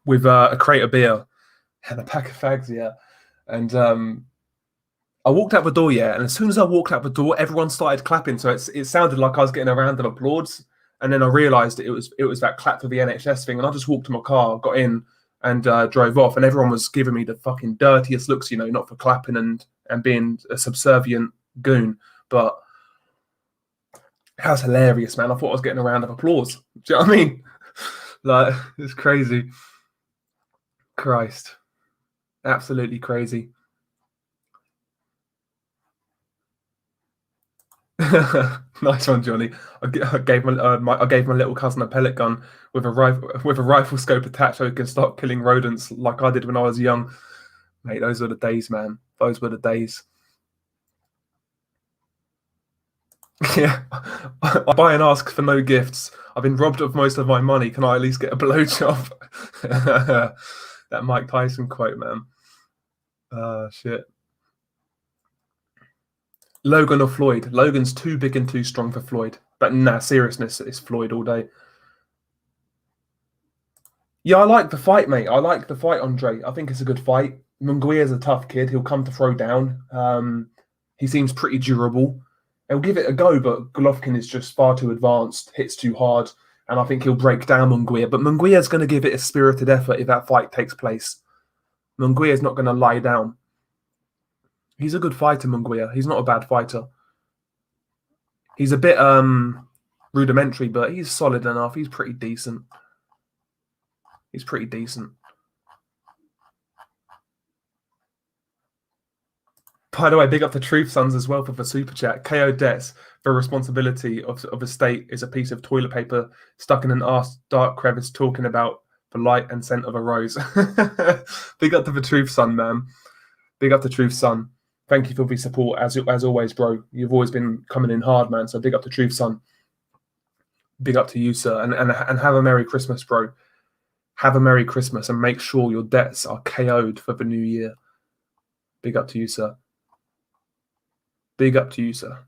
with a crate of beer and a pack of fags, yeah. And I walked out the door, yeah, and as soon as I walked out the door, everyone started clapping. So it sounded like I was getting a round of applause. And then I realised it was that clap for the NHS thing, and I just walked to my car, got in, and drove off. And everyone was giving me the fucking dirtiest looks, not for clapping and being a subservient goon, but that was hilarious, man. I thought I was getting a round of applause. Do you know what I mean? Like, it's crazy. Christ, absolutely crazy. Nice one, Johnny. I gave my little cousin a pellet gun with a rifle scope attached, so he can start killing rodents like I did when I was young. Mate, those were the days, man. Those were the days. Yeah, I buy and ask for no gifts. I've been robbed of most of my money. Can I at least get a blowjob? That Mike Tyson quote, man. Shit. Logan or Floyd? Logan's too big and too strong for Floyd. But nah, seriousness, it's Floyd all day. Yeah, I like the fight, mate. I like the fight, Andre. I think it's a good fight. Munguia's a tough kid. He'll come to throw down. He seems pretty durable. He'll give it a go, but Golovkin is just far too advanced, hits too hard, and I think he'll break down Munguia. But Munguia's going to give it a spirited effort if that fight takes place. Munguia's not going to lie down. He's a good fighter, Munguia. He's not a bad fighter. He's a bit rudimentary, but he's solid enough. He's pretty decent. He's pretty decent. By the way, big up the Truth Sons as well for the super chat. KO debts. The responsibility of a state is a piece of toilet paper stuck in an arse dark crevice talking about the light and scent of a rose. Big up to the Truth Son, man. Big up to Truth Son. Thank you for the support, as always, bro. You've always been coming in hard, man. So big up to Truth Son. Big up to you, sir. And have a Merry Christmas, bro. Have a Merry Christmas and make sure your debts are KO'd for the new year. Big up to you, sir. Big up to you, sir.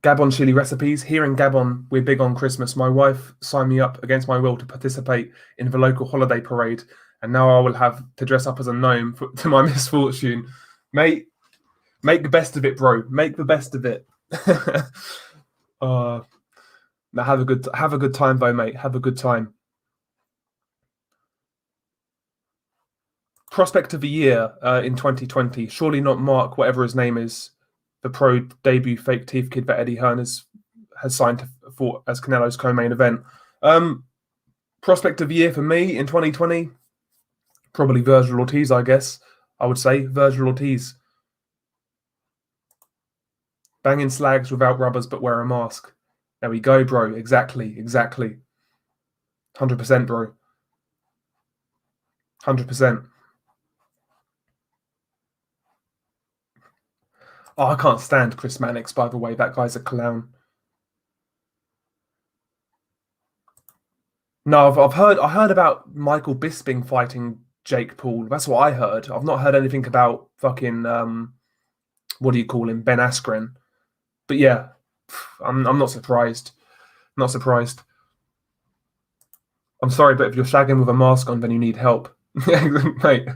Gabon chili recipes. Here in Gabon, we're big on Christmas. My wife signed me up against my will to participate in the local holiday parade, and now I will have to dress up as a gnome to my misfortune. Mate, make the best of it, bro. Make the best of it. Now have a good time, though, mate. Have a good time. Prospect of the year in 2020. Surely not Mark, whatever his name is, the pro debut fake teeth kid that Eddie Hearn has signed for as Canelo's co-main event. Prospect of the year for me in 2020, probably Virgil Ortiz, I guess. I would say Virgil Ortiz. Banging slags without rubbers but wear a mask. There we go, bro. Exactly. 100%, bro. 100%. Oh, I can't stand Chris Mannix, by the way. That guy's a clown. No, I heard about Michael Bisping fighting Jake Paul. That's what I heard. I've not heard anything about fucking what do you call him, Ben Askren. But yeah, I'm not surprised. Not surprised. I'm sorry, but if you're shagging with a mask on, then you need help, mate.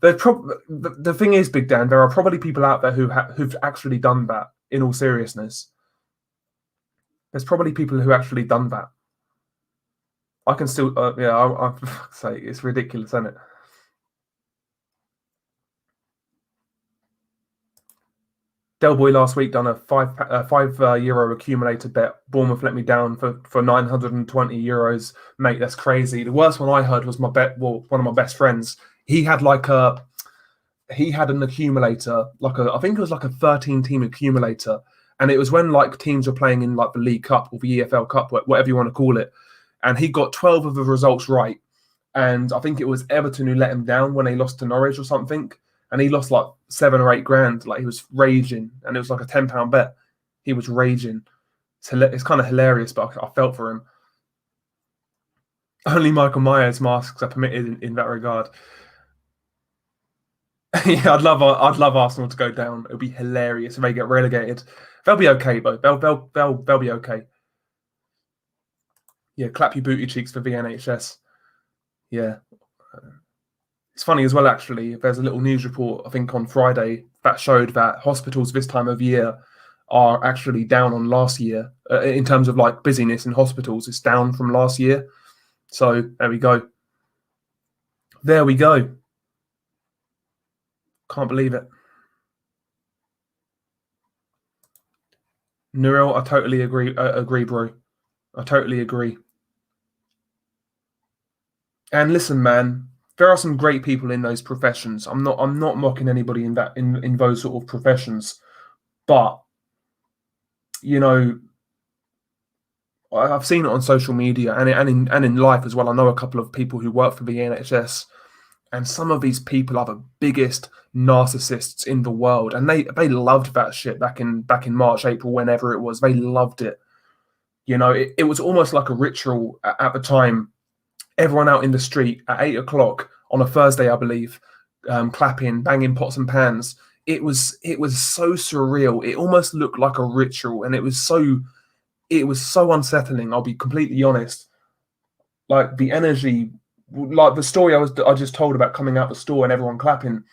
The thing is, Big Dan, there are probably people out there who've actually done that. In all seriousness, there's probably people who actually done that. I can still, yeah, I say it's ridiculous, isn't it? Del Boy last week done a five euro accumulator bet. Bournemouth let me down for 920 euros, mate. That's crazy. The worst one I heard was my bet. Well, one of my best friends. He had an accumulator, I think it was like a 13 team accumulator, and it was when like teams were playing in like the League Cup or the EFL Cup, whatever you want to call it, and he got 12 of the results right, and I think it was Everton who let him down when they lost to Norwich or something, and he lost like 7 or 8 grand. Like he was raging, and it was like a £10 bet. He was raging. It's kind of hilarious, but I felt for him. Only Michael Myers masks are permitted in that regard. Yeah, I'd love Arsenal to go down. It would be hilarious if they get relegated. They'll be okay though. They'll be okay. Yeah, clap your booty cheeks for the NHS. Yeah. It's funny as well, actually. There's a little news report, I think, on Friday that showed that hospitals this time of year are actually down on last year in terms of like busyness in hospitals. It's down from last year. So there we go. There we go. Can't believe it. Nuril, I totally agree. Agree, bro. I totally agree. And listen, man, there are some great people in those professions. I'm not mocking anybody in those sort of professions, but you know, I've seen it on social media and in life as well. I know a couple of people who work for the NHS, and some of these people are the biggest narcissists in the world, and they loved that shit back in March, April, whenever it was. They loved it. You know, it was almost like a ritual at the time. Everyone out in the street at 8 o'clock on a Thursday, I believe, clapping, banging pots and pans. It was so surreal. It almost looked like a ritual, and it was so unsettling. I'll be completely honest. Like the energy, like the story I just told about coming out the store and everyone clapping.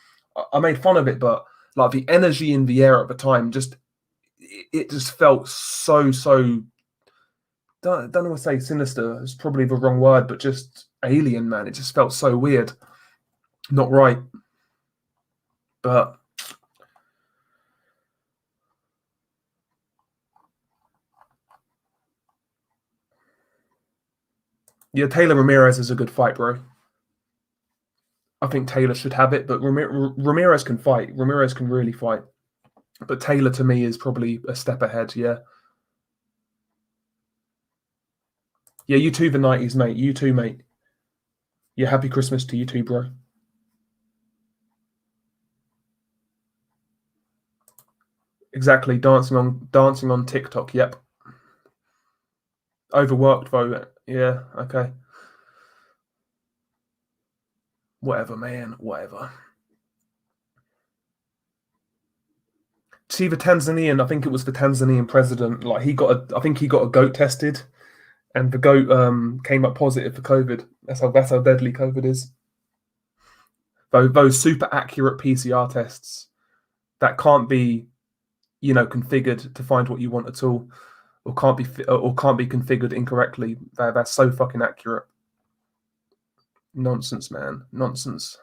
I made fun of it, but like the energy in the air at the time, it just felt so. Don't want to say sinister. It's probably the wrong word, but just alien, man. It just felt so weird, not right. But yeah, Taylor Ramirez is a good fight, bro. I think Taylor should have it, but Ramirez can fight. Ramirez can really fight. But Taylor to me is probably a step ahead. Yeah, yeah. You too, the '90s, mate. You too, mate. Yeah, happy Christmas to you too, bro. Exactly. Dancing on TikTok. Yep. Overworked though. Yeah. Okay. Whatever, man. Whatever. See the Tanzanian. I think it was the Tanzanian president. Like I think he got a goat tested, and the goat came up positive for COVID. That's how deadly COVID is. Those super accurate PCR tests that can't be configured to find what you want at all, or can't be configured incorrectly. That's so fucking accurate. Nonsense, man. Nonsense.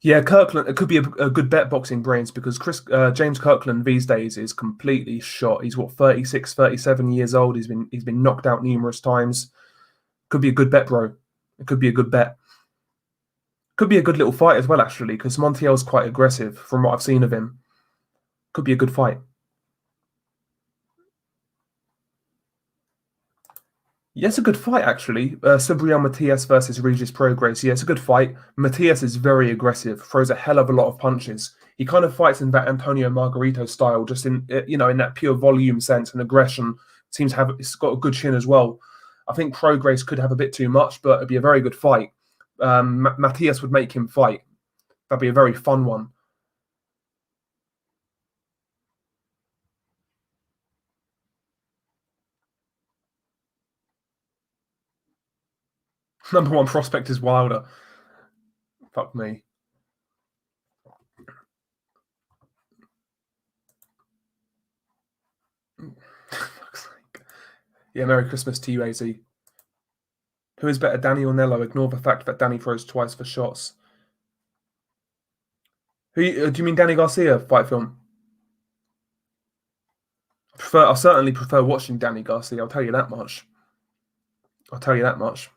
Yeah, Kirkland. It could be a good bet, boxing brains, because James Kirkland these days is completely shot. He's what, 36, 37 years old. He's been knocked out numerous times. Could be a good bet, bro. It could be a good bet. Could be a good little fight as well, actually, because Montiel's quite aggressive from what I've seen of him. Could be a good fight. Yeah, it's a good fight, actually. Subriel Matias versus Regis Prograis. Yeah, it's a good fight. Matias is very aggressive, throws a hell of a lot of punches. He kind of fights in that Antonio Margarito style, just in in that pure volume sense and aggression. Seems to have it's got a good chin as well. I think Prograis could have a bit too much, but it'd be a very good fight. Matias would make him fight. That'd be a very fun one. Number one prospect is Wilder. Fuck me. Yeah, Merry Christmas to you, AZ. Who is better, Danny or Nello? Ignore the fact that Danny throws twice for shots. Who do you mean, Danny Garcia fight film? I certainly prefer watching Danny Garcia. I'll tell you that much. I'll tell you that much.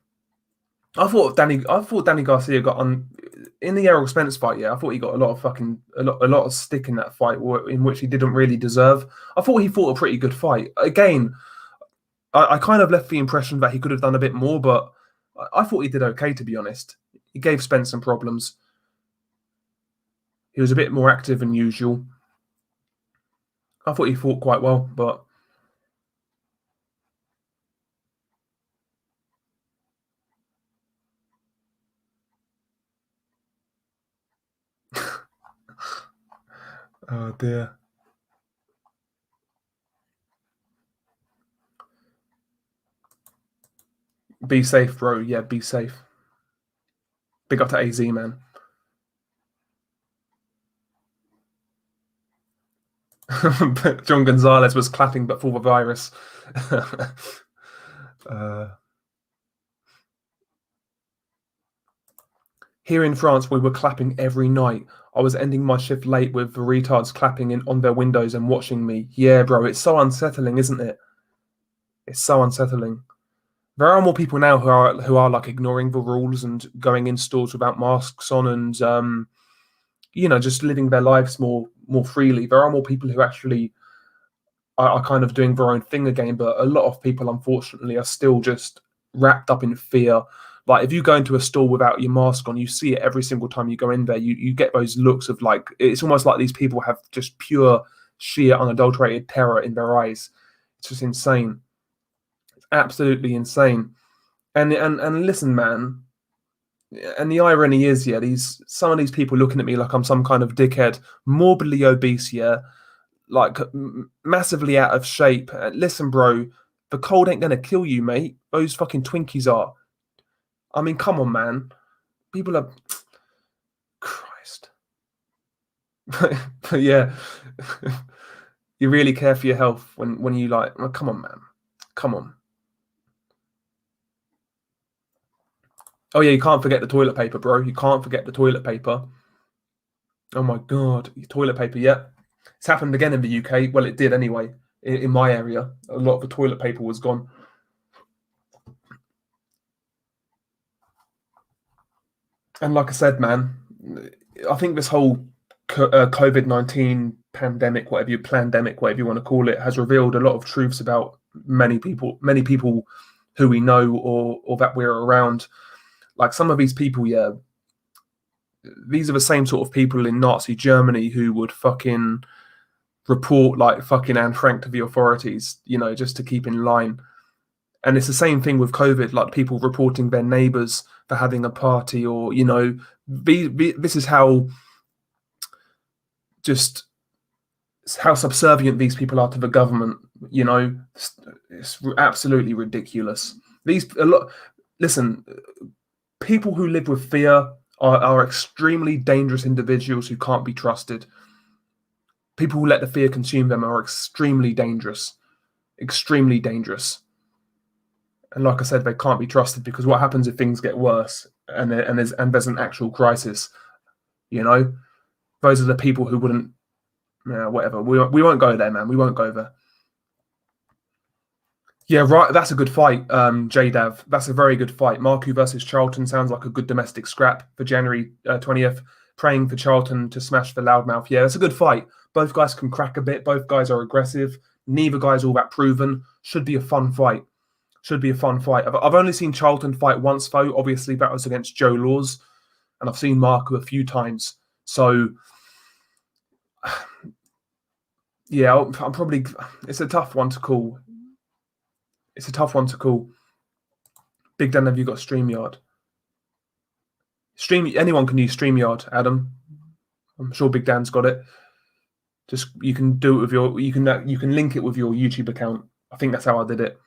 I thought Danny Garcia got on in the Errol Spence fight. Yeah, I thought he got a lot of a lot of stick in that fight, in which he didn't really deserve. I thought he fought a pretty good fight. Again, I kind of left the impression that he could have done a bit more, but I thought he did okay, to be honest. He gave Spence some problems. He was a bit more active than usual. I thought he fought quite well, but oh dear. Be safe, bro. Yeah, be safe. Big up to AZ, man. John Gonzalez was clapping but for the virus. Here in France, we were clapping every night. I was ending my shift late with the retards clapping on their windows and watching me. Yeah, bro, it's so unsettling, isn't it? It's so unsettling. There are more people now who are like ignoring the rules and going in stores without masks on and just living their lives more freely. There are more people who actually are kind of doing their own thing again, but a lot of people, unfortunately, are still just wrapped up in fear. Like if you go into a store without your mask on, you see it every single time you go in there. You get those looks of like it's almost like these people have just pure, sheer, unadulterated terror in their eyes. It's just insane. It's absolutely insane. And listen, man. And the irony is, yeah, some of these people looking at me like I'm some kind of dickhead, morbidly obese, yeah, like massively out of shape. Listen, bro, the cold ain't gonna kill you, mate. Those fucking Twinkies are. I mean, come on, man. People are. Christ. But yeah, you really care for your health when you like. Well, come on, man. Come on. Oh yeah, you can't forget the toilet paper, bro. You can't forget the toilet paper. Oh my god, toilet paper. Yeah, it's happened again in the UK. Well, it did anyway. In my area, a lot of the toilet paper was gone. And like I said, man, I think this whole COVID-19 pandemic, whatever you want to call it, has revealed a lot of truths about many people who we know or that we're around. Like some of these people, yeah, these are the same sort of people in Nazi Germany who would fucking report like fucking Anne Frank to the authorities, just to keep in line. And it's the same thing with COVID, like people reporting their neighbors for having a party, or this is how just how subservient these people are to the government. It's absolutely ridiculous. Listen, people who live with fear are extremely dangerous individuals who can't be trusted. People who let the fear consume them are extremely dangerous. Extremely dangerous. And like I said, they can't be trusted because what happens if things get worse and there's an actual crisis? Those are the people who wouldn't. Whatever. We won't go there, man. We won't go there. Yeah, right. That's a good fight, JDav. That's a very good fight. Marku versus Charlton sounds like a good domestic scrap for January 20th. Praying for Charlton to smash the loudmouth. Yeah, it's a good fight. Both guys can crack a bit. Both guys are aggressive. Neither guy's all that proven. Should be a fun fight. Should be a fun fight. I've only seen Charlton fight once, though. Obviously, that was against Joe Laws, and I've seen Marco a few times. So, yeah, I'm probably. It's a tough one to call. Big Dan, have you got StreamYard? Anyone can use StreamYard, Adam. I'm sure Big Dan's got it. Just you can do it with your you can link it with your YouTube account. I think that's how I did it.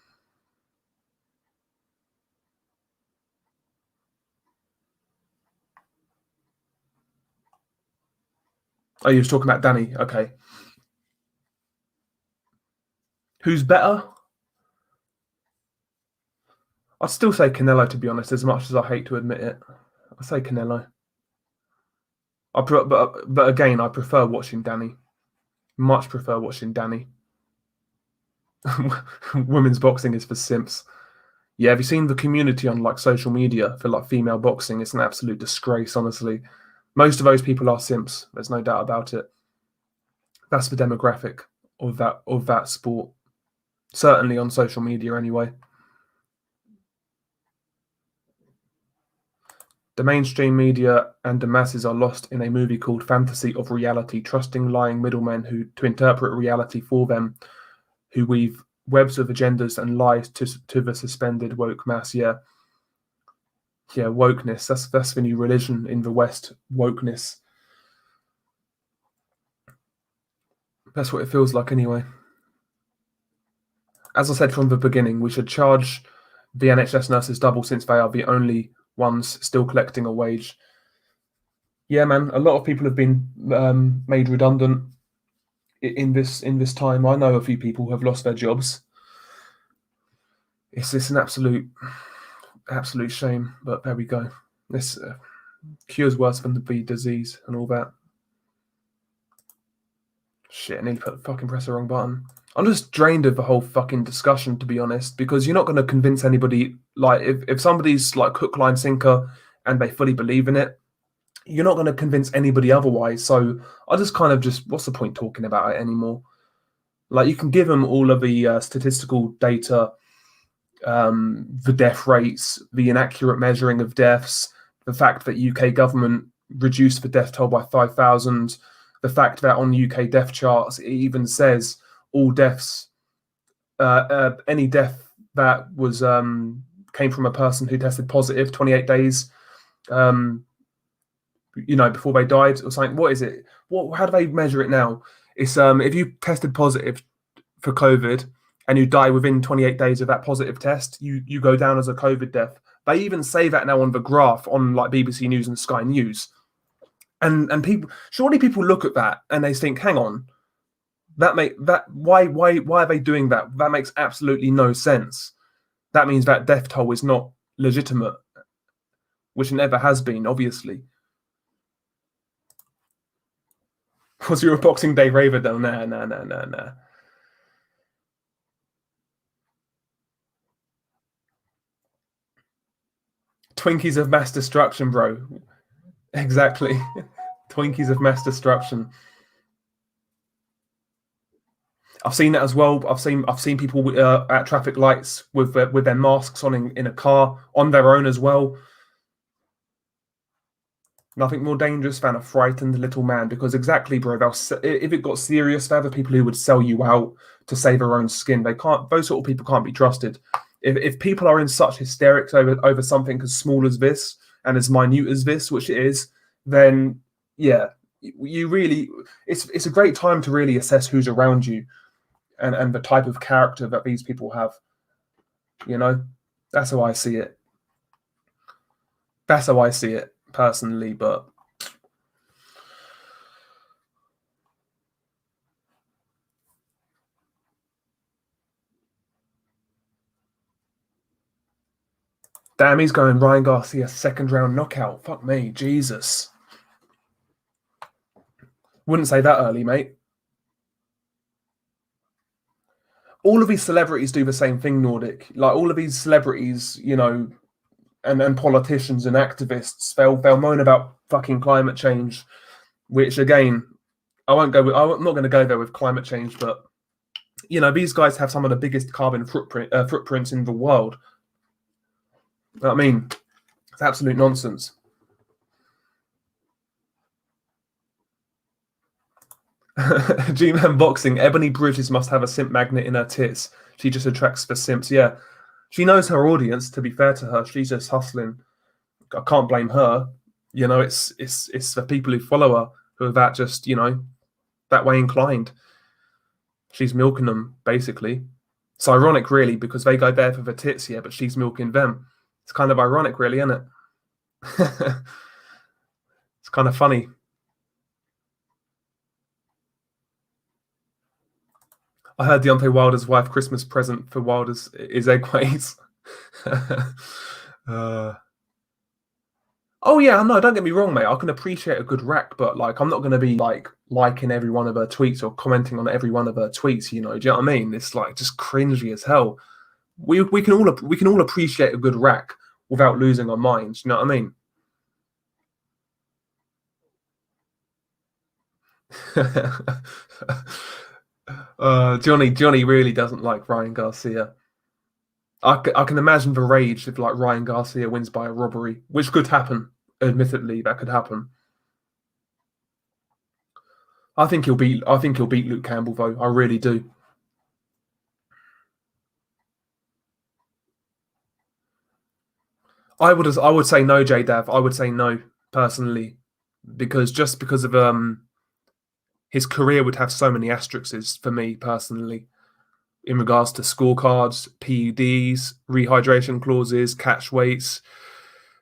Oh, you was talking about Danny. Okay. Who's better? I'd still say Canelo, to be honest, as much as I hate to admit it. I'd say Canelo. But again, I prefer watching Danny. Much prefer watching Danny. Women's boxing is for simps. Yeah, have you seen the community on like social media for like female boxing? It's an absolute disgrace, honestly. Most of those people are simps. There's no doubt about it. That's the demographic of that sport. Certainly on social media, anyway. The mainstream media and the masses are lost in a movie called Fantasy of Reality, trusting lying middlemen to interpret reality for them, who weave webs of agendas and lies to the suspended woke mass. Yeah, wokeness. That's the new religion in the West. Wokeness. That's what it feels like, anyway. As I said from the beginning, we should charge the NHS nurses double since they are the only ones still collecting a wage. Yeah, man, a lot of people have been made redundant in this time. I know a few people who have lost their jobs. It's an absolute shame, but there we go. This cure's worse than the disease and all that. Shit, I nearly put the fucking press the wrong button. I'm just drained of the whole fucking discussion, to be honest, because you're not going to convince anybody. Like, if somebody's like hook, line, sinker, and they fully believe in it, you're not going to convince anybody otherwise. So I just kind of what's the point talking about it anymore? Like, you can give them all of the statistical data, the death rates, the inaccurate measuring of deaths, the fact that UK government reduced the death toll by 5,000, the fact that on UK death charts it even says all deaths, any death that was came from a person who tested positive 28 days, before they died or something. What is it? How do they measure it now? It's if you tested positive for COVID and you die within 28 days of that positive test, you go down as a COVID death. They even say that now on the graph on like BBC News and Sky News. And surely people look at that and they think, hang on, why are they doing that? That makes absolutely no sense. That means that death toll is not legitimate, which it never has been, obviously. Was you a Boxing Day raver though? Nah. Twinkies of mass destruction, bro. Exactly. Twinkies of mass destruction. I've seen that as well. I've seen people at traffic lights with their masks on in a car on their own as well. Nothing more dangerous than a frightened little man, because exactly, bro. If it got serious, there are people who would sell you out to save their own skin. They can't. Those sort of people can't be trusted. If people are in such hysterics over something as small as this and as minute as this, which it is, then yeah, you really. It's a great time to really assess who's around you, and the type of character that these people have. That's how I see it. That's how I see it personally, but damn, he's going Ryan Garcia second round knockout. Fuck me, Jesus. Wouldn't say that early, mate. All of these celebrities do the same thing, Nordic. Like, all of these celebrities, and politicians and activists, they'll moan about fucking climate change, which again, I'm not going to go there with climate change, but You know, these guys have some of the biggest carbon footprints in the world. I mean, it's absolute nonsense. G-Man Boxing, Ebony Bridges must have a simp magnet in her tits. She just attracts the simps. Yeah, she knows her audience. To be fair to her, she's just hustling. I can't blame her. You know, it's the people who follow her who are that just, you know, that way inclined. She's milking them, basically. It's ironic, really, because they go there for the tits, yeah, but she's milking them. It's kind of ironic, really, isn't it? It's kind of funny. I heard Deontay Wilder's wife Christmas present for Wilder's is egg whites. Oh yeah, no, don't get me wrong, mate. I can appreciate a good rack, but like, I'm not going to be like liking every one of her tweets or commenting on every one of her tweets. You know, do you know what I mean? It's like just cringy as hell. We can all appreciate a good rack without losing our minds. You know what I mean? Johnny really doesn't like Ryan Garcia. I can imagine the rage if like Ryan Garcia wins by a robbery, which could happen. Admittedly, that could happen. I think he'll beat Luke Campbell though. I really do. I would say no, J Dav. I would say no personally, because just because of his career would have so many asterisks for me personally in regards to scorecards, PEDs, rehydration clauses, catch weights.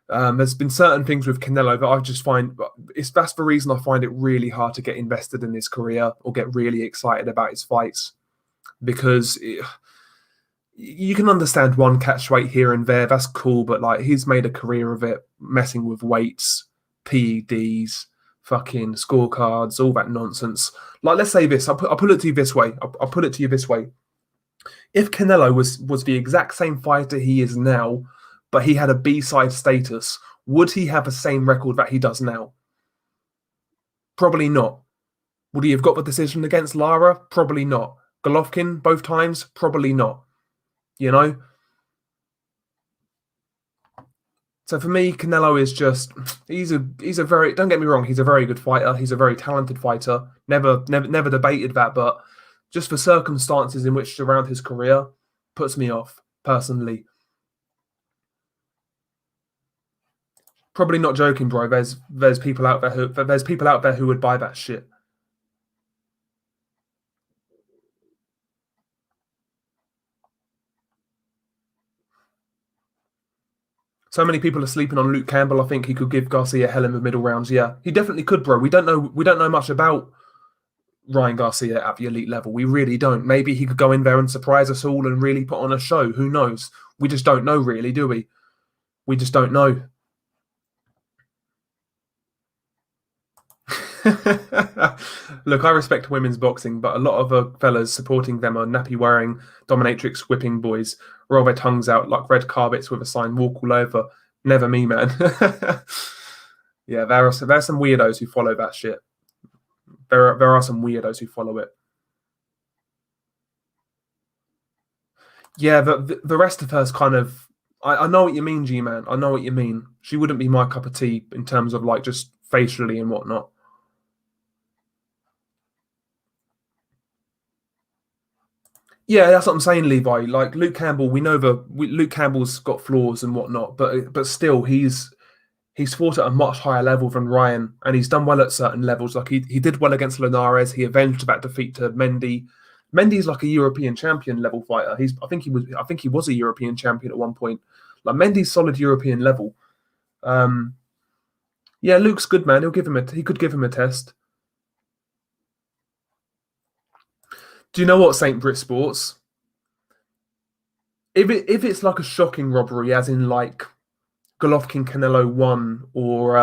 There's been certain things with Canelo that I just find that's the reason I find it really hard to get invested in his career or get really excited about his fights, because you can understand one catch weight here and there, that's cool, but like he's made a career of it messing with weights, PEDs, fucking scorecards, all that nonsense. Like, let's say this, I'll put it to you this way. I'll put it to you this way. If Canelo was the exact same fighter he is now, but he had a B-side status, would he have the same record that he does now? Probably not. Would he have got the decision against Lara? Probably not. Golovkin, both times? Probably not. You know? So for me, Canelo is just, he's a very, don't get me wrong, he's a very good fighter. He's a very talented fighter. Never debated that, but just for circumstances in which surround his career, puts me off, personally. Probably not joking, bro. There's people out there who would buy that shit. So many people are sleeping on Luke Campbell. I think he could give Garcia hell in the middle rounds. Yeah, he definitely could, bro. We don't know much about Ryan Garcia at the elite level. We really don't. Maybe he could go in there and surprise us all and really put on a show. Who knows? We just don't know, really, do we? We just don't know. Look, I respect women's boxing, but a lot of the fellas supporting them are nappy-wearing, dominatrix whipping boys, roll their tongues out like red carpets with a sign "Walk all over." Never me, man. Yeah, there are some weirdos who follow that shit. There are some weirdos who follow it. Yeah, the rest of her's kind of. I know what you mean, G-Man. I know what you mean. She wouldn't be my cup of tea in terms of like just facially and whatnot. Yeah, that's what I'm saying, Levi. Like Luke Campbell, we know Luke Campbell's got flaws and whatnot, but still, he's fought at a much higher level than Ryan, and he's done well at certain levels. Like he did well against Linares. He avenged that defeat to Mendy. Mendy's like a European champion level fighter. I think he was a European champion at one point. Like Mendy's solid European level. Yeah, Luke's good, man. He could give him a test. Do you know what, Saint Brit Sports? If it's like a shocking robbery, as in like Golovkin Canelo 1 or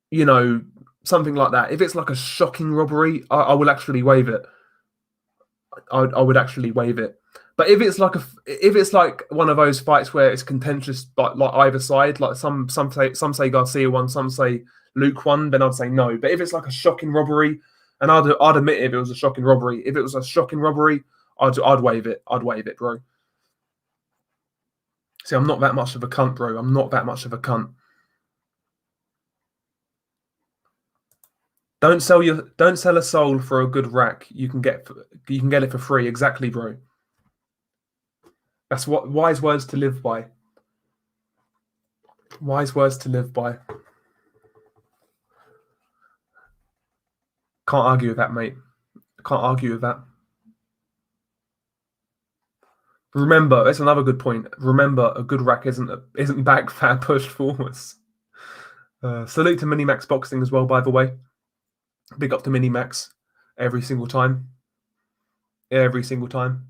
you know, something like that. If it's like a shocking robbery, I will actually waive it. I would actually waive it. But if it's like one of those fights where it's contentious, but like either side, like some say Garcia won, some say Luke won, then I'd say no. But if it's like a shocking robbery, And I'd admit if it was a shocking robbery. If it was a shocking robbery, I'd waive it. I'd waive it, bro. See, I'm not that much of a cunt, bro. I'm not that much of a cunt. Don't sell a soul for a good rack. You can get it for free. Exactly, bro. That's what wise words to live by. Wise words to live by. Can't argue with that, mate. Can't argue with that. Remember, that's another good point. Remember, a good rack isn't back fat pushed forwards. Salute to Minimax Boxing as well, by the way. Big up to Minimax every single time. Every single time.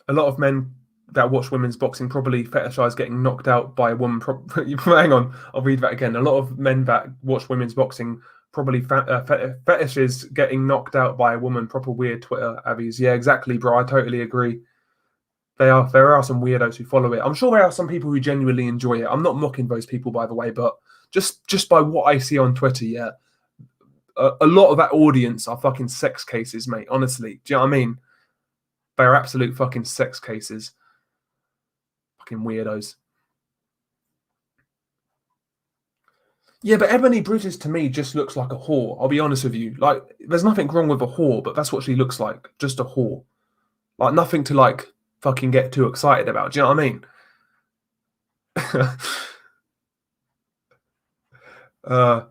A lot of men that watch women's boxing probably fetishize getting knocked out by a woman. Hang on, I'll read that again. A lot of men that watch women's boxing probably fetishes getting knocked out by a woman. Proper weird Twitter abbeys. Yeah, exactly, bro. I totally agree. There are some weirdos who follow it. I'm sure there are some people who genuinely enjoy it. I'm not mocking those people, by the way, but just by what I see on Twitter, yeah, a lot of that audience are fucking sex cases, mate. Honestly, do you know what I mean? They are absolute fucking sex cases. Fucking weirdos. Yeah, but Ebony Bridges to me just looks like a whore. I'll be honest with you. Like, there's nothing wrong with a whore, but that's what she looks like. Just a whore. Like, nothing to, like, fucking get too excited about. Do you know what I mean?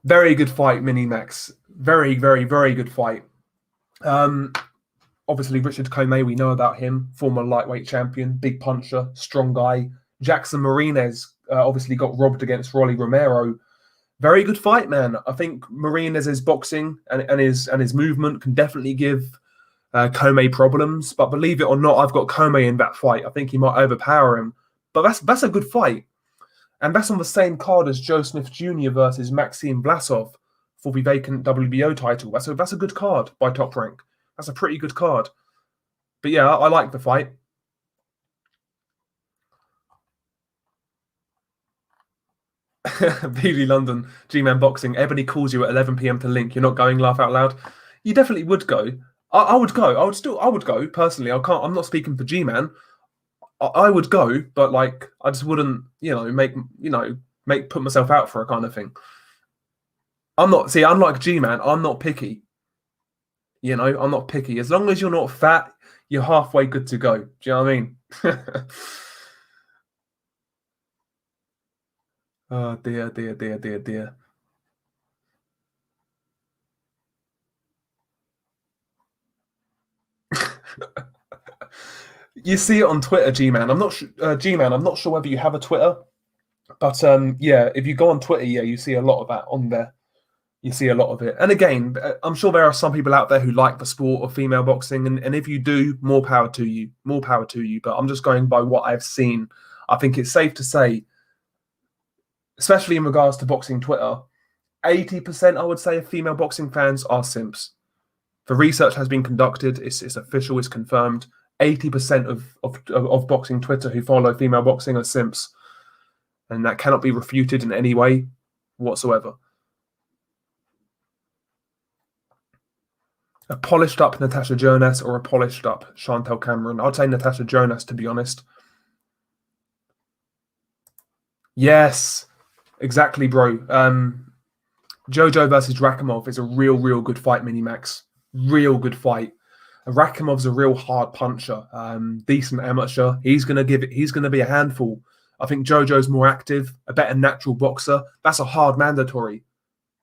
Very good fight, Minimax. Very, very, very good fight. Obviously, Richard Comey, we know about him. Former lightweight champion, big puncher, strong guy. Jackson Marinez obviously got robbed against Rolly Romero. Very good fight, man. I think Marinez's boxing and his movement can definitely give Comey problems. But believe it or not, I've got Comey in that fight. I think he might overpower him. But that's a good fight. And that's on the same card as Joe Smith Jr. versus Maxim Vlasov for the vacant WBO title. That's a good card by Top Rank. That's a pretty good card. But yeah, I like the fight. BB London, G-Man Boxing. Ebony calls you at 11 p.m. to link. You're not going, laugh out loud. You definitely would go. I would go. I would go personally. I'm not speaking for G-Man. I would go, but like I just wouldn't, put myself out for a kind of thing. Unlike G-Man, I'm not picky. I'm not picky. As long as you're not fat, you're halfway good to go. Do you know what I mean? Oh dear, dear, dear, dear, dear. You see it on Twitter, G-Man. I'm not G-Man. I'm not sure whether you have a Twitter, but yeah, if you go on Twitter, yeah, you see a lot of that on there. You see a lot of it. And again, I'm sure there are some people out there who like the sport of female boxing, and if you do, more power to you. More power to you. But I'm just going by what I've seen. I think it's safe to say, especially in regards to boxing Twitter, 80%, I would say, of female boxing fans are simps. The research has been conducted. It's official. It's confirmed. 80% of boxing Twitter who follow female boxing are simps. And that cannot be refuted in any way whatsoever. A polished up Natasha Jonas or a polished up Chantel Cameron? I'd say Natasha Jonas, to be honest. Yes, exactly, bro. Jojo versus Rakimov is a real good fight, Minimax. Real good fight. Rakimov's a real hard puncher, decent amateur. He's gonna be a handful. I think Jojo's more active, a better natural boxer. That's a hard mandatory.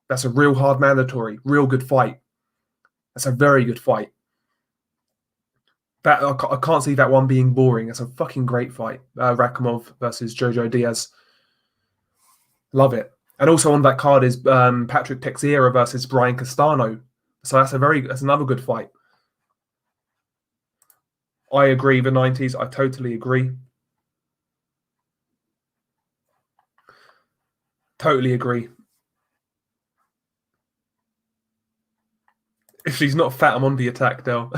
That's a real hard mandatory. Real good fight. That's a very good fight. That I can't see that one being boring. It's a fucking great fight. Rakimov versus Jojo Diaz. Love it. And also on that card is Patrick Teixeira versus Brian Castano. So that's another good fight. I agree. The 90s. I totally agree. Totally agree. If she's not fat, I'm on the attack, Del.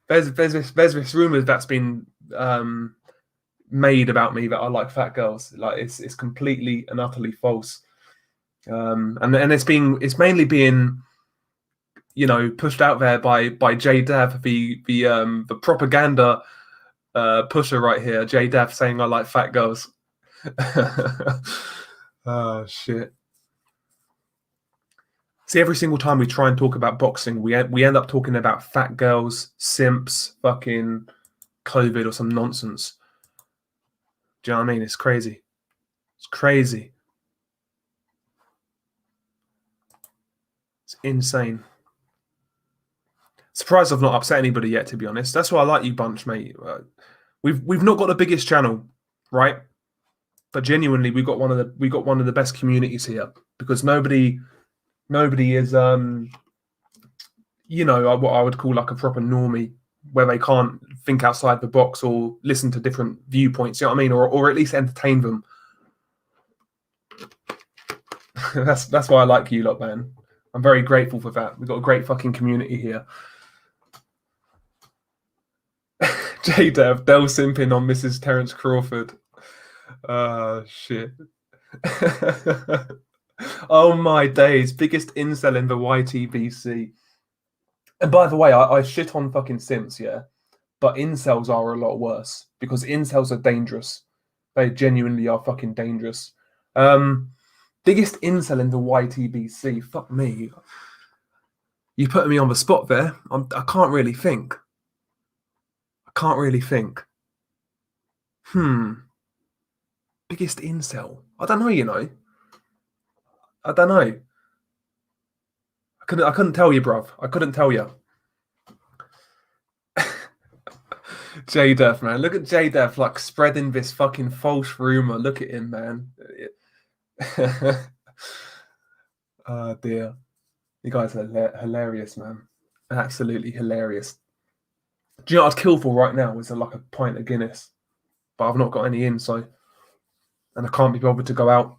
there's this rumor that's been made about me that I like fat girls. Like it's completely and utterly false. And it's mainly being, you know, pushed out there by J Dev, the propaganda pusher right here. J Dev saying I like fat girls. Oh shit. See, every single time we try and talk about boxing, we end up talking about fat girls, simps, fucking COVID or some nonsense. Do you know what I mean? It's crazy. It's crazy. It's insane. Surprised I've not upset anybody yet, to be honest. That's why I like you bunch, mate. We've not got the biggest channel, right? But genuinely, we got one of the best communities here, because nobody is you know, what I would call like a proper normie, where they can't think outside the box or listen to different viewpoints. You know what I mean? Or at least entertain them. That's why I like you lot, man. I'm very grateful for that. We've got a great fucking community here. J-Dev, Del simping on Mrs. Terence Crawford. Shit. Oh my days. Biggest incel in the YTBC. And by the way, I shit on fucking simps, yeah? But incels are a lot worse, because incels are dangerous. They genuinely are fucking dangerous. Biggest incel in the YTBC. Fuck me. You put me on the spot there. I can't really think. Biggest incel. I don't know, you know. I don't know. I couldn't tell you, bruv. I couldn't tell you. J-Def, man. Look at J-Def, like, spreading this fucking false rumor. Look at him, man. Oh, dear. You guys are hilarious, man. Absolutely hilarious. Do you know what I'd kill for right now? Is like a pint of Guinness. But I've not got any in, so... And I can't be bothered to go out.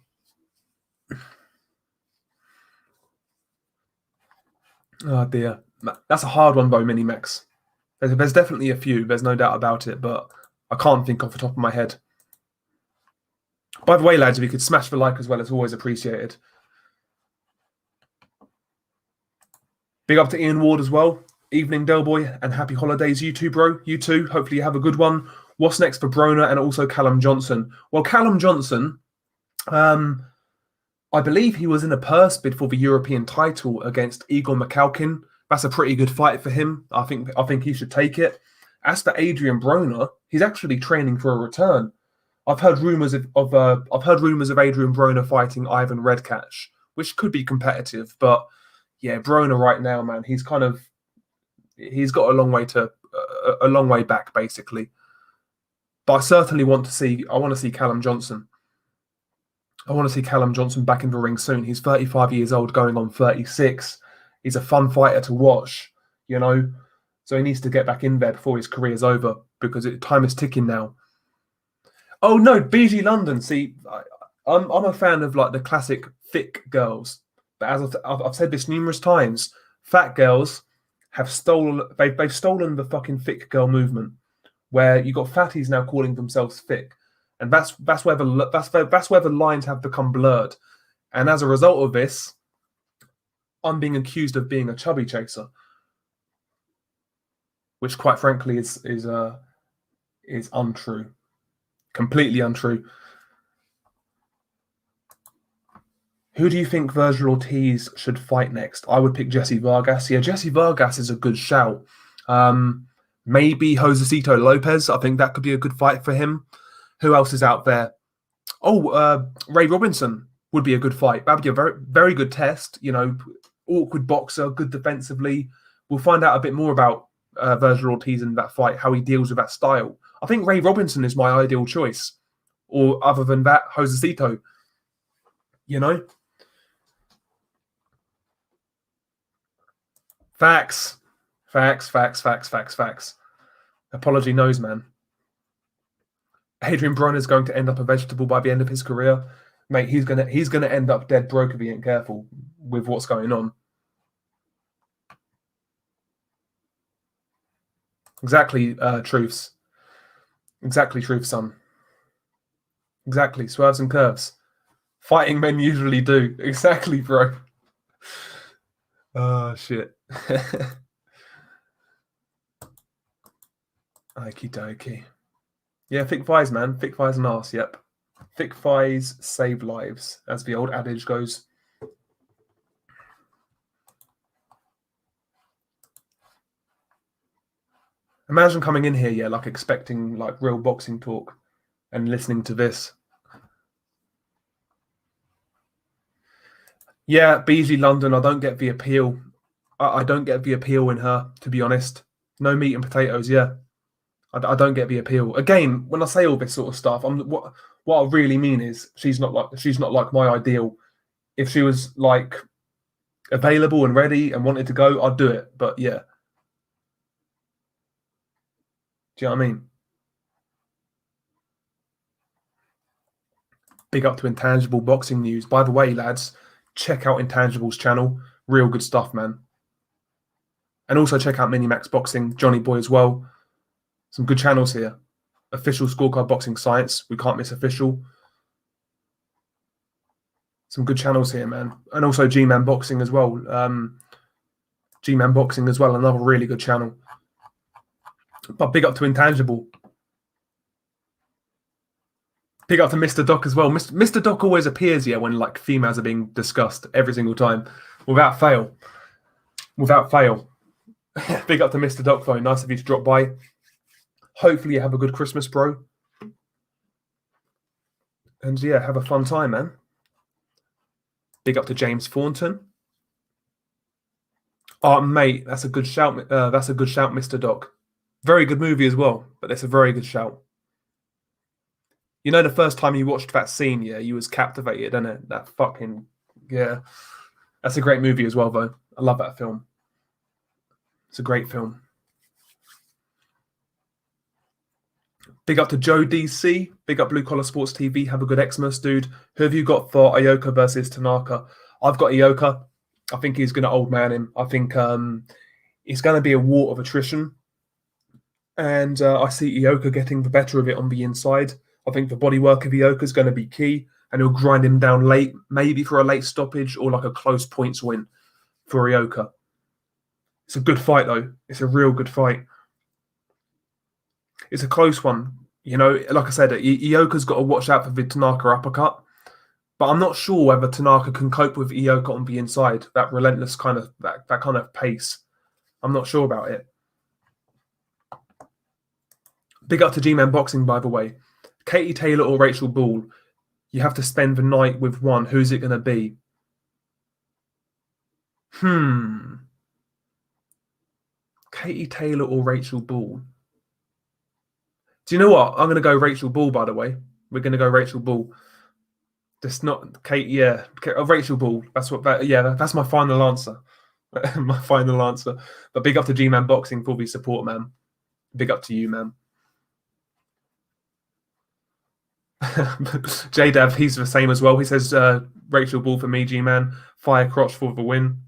Oh, dear. That's a hard one, though, Mini-Max. There's definitely a few. There's no doubt about it, but I can't think off the top of my head. By the way, lads, if you could smash the like as well, it's always appreciated. Big up to Ian Ward as well. Evening, Delboy, and happy holidays. You too, bro. You too. Hopefully you have a good one. What's next for Broner and also Callum Johnson? Well, Callum Johnson, I believe he was in a purse bid for the European title against Igor Mikhalkin. That's a pretty good fight for him. I think he should take it. As for Adrian Broner, he's actually training for a return. I've heard rumors of Adrian Broner fighting Ivan Redkach, which could be competitive. But yeah, Broner right now, man, he's got a long way back, basically. But I certainly want to see Callum Johnson. I want to see Callum Johnson back in the ring soon. He's 35 years old, going on 36. He's a fun fighter to watch, you know. So he needs to get back in there before his career's over, because time is ticking now. Oh no, BG London. See, I'm a fan of like the classic thick girls, but as I've said this numerous times, fat girls have stolen. They've stolen the fucking thick girl movement, where you got fatties now calling themselves thick. And that's where the lines have become blurred. And as a result of this, I'm being accused of being a chubby chaser, which quite frankly is untrue. Completely untrue. Who do you think Virgil Ortiz should fight next? I would pick Jesse Vargas. Yeah, Jesse Vargas is a good shout. Maybe Josecito Lopez. I think that could be a good fight for him. Who else is out there? Oh, Ray Robinson would be a good fight. That'd be a very, very good test. You know, awkward boxer, good defensively. We'll find out a bit more about Virgil Ortiz in that fight, how he deals with that style. I think Ray Robinson is my ideal choice. Or other than that, Josecito. You know? Facts. Apology knows, man. Adrian Broner is going to end up a vegetable by the end of his career. Mate, he's gonna end up dead broke if he ain't careful with what's going on. Exactly, Truths. Exactly, Truth, son. Exactly, swerves and curves. Fighting men usually do. Exactly, bro. Oh, shit. Okie dokie. Yeah, thick thighs, man. Thick thighs and arse, yep. Thick thighs save lives, as the old adage goes. Imagine coming in here, yeah, like expecting like real boxing talk and listening to this. Yeah, BG London, I don't get the appeal. I don't get the appeal in her, to be honest. No meat and potatoes, yeah. I don't get the appeal. Again, when I say all this sort of stuff, what I really mean is she's not like my ideal. If she was like available and ready and wanted to go, I'd do it. But yeah, do you know what I mean? Big up to Intangible Boxing News. By the way, lads, check out Intangible's channel. Real good stuff, man. And also check out Minimax Boxing, Johnny Boy as well. Some good channels here. Official Scorecard Boxing Science. We can't miss official. Some good channels here, man. And also G-Man Boxing as well. G-Man Boxing as well, another really good channel. But big up to Intangible. Big up to Mr. Doc as well. Mr. Doc always appears here when like females are being discussed every single time, without fail. Without fail. Big up to Mr. Doc though. Nice of you to drop by. Hopefully you have a good Christmas, bro. And yeah, have a fun time, man. Big up to James Thornton. Oh, mate, that's a good shout. That's a good shout, Mr. Doc. Very good movie as well, but that's a very good shout. You know, the first time you watched that scene, yeah, you was captivated, innit? That fucking, yeah. That's a great movie as well, though. I love that film. It's a great film. Big up to Joe DC. Big up Blue Collar Sports TV. Have a good Xmas, dude. Who have you got for Ioka versus Tanaka? I've got Ioka. I think he's going to old man him. I think it's going to be a war of attrition. And I see Ioka getting the better of it on the inside. I think the bodywork of Ioka is going to be key. And he'll grind him down late, maybe for a late stoppage or like a close points win for Ioka. It's a good fight, though. It's a real good fight. It's a close one. You know, like I said, Ioka's got to watch out for the Tanaka uppercut. But I'm not sure whether Tanaka can cope with Ioka on the inside, that relentless kind of that kind of pace. I'm not sure about it. Big up to G-Man Boxing, by the way. Katie Taylor or Rachel Ball? You have to spend the night with one. Who's it going to be? Katie Taylor or Rachel Ball? Do you know what? I'm going to go Rachel Ball, by the way. We're going to go Rachel Ball. Just not Kate. Yeah, Rachel Ball. That's what. That's my final answer. My final answer. But big up to G-Man Boxing for the support, man. Big up to you, man. J-Dav, he's the same as well. He says Rachel Ball for me, G-Man. Fire crotch for the win.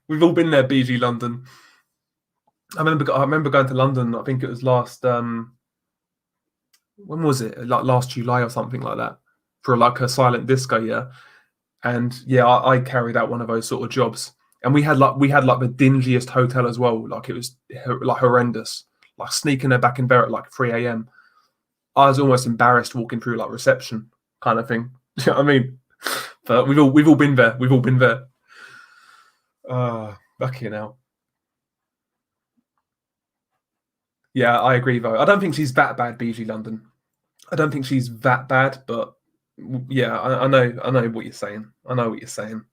We've all been there, BG London. I remember going to London. I think it was last. When was it? Like last July or something like that, for like a silent disco, yeah. And yeah, I carried out one of those sort of jobs, and we had like the dingiest hotel as well. Like it was like horrendous. Like sneaking her back in there at like 3 a.m. I was almost embarrassed walking through like reception kind of thing. Do you know what I mean? But we've all been there. We've all been there. Back here now. Yeah, I agree though. I don't think she's that bad, BG London. I don't think she's that bad, but yeah, I know what you're saying. I know what you're saying.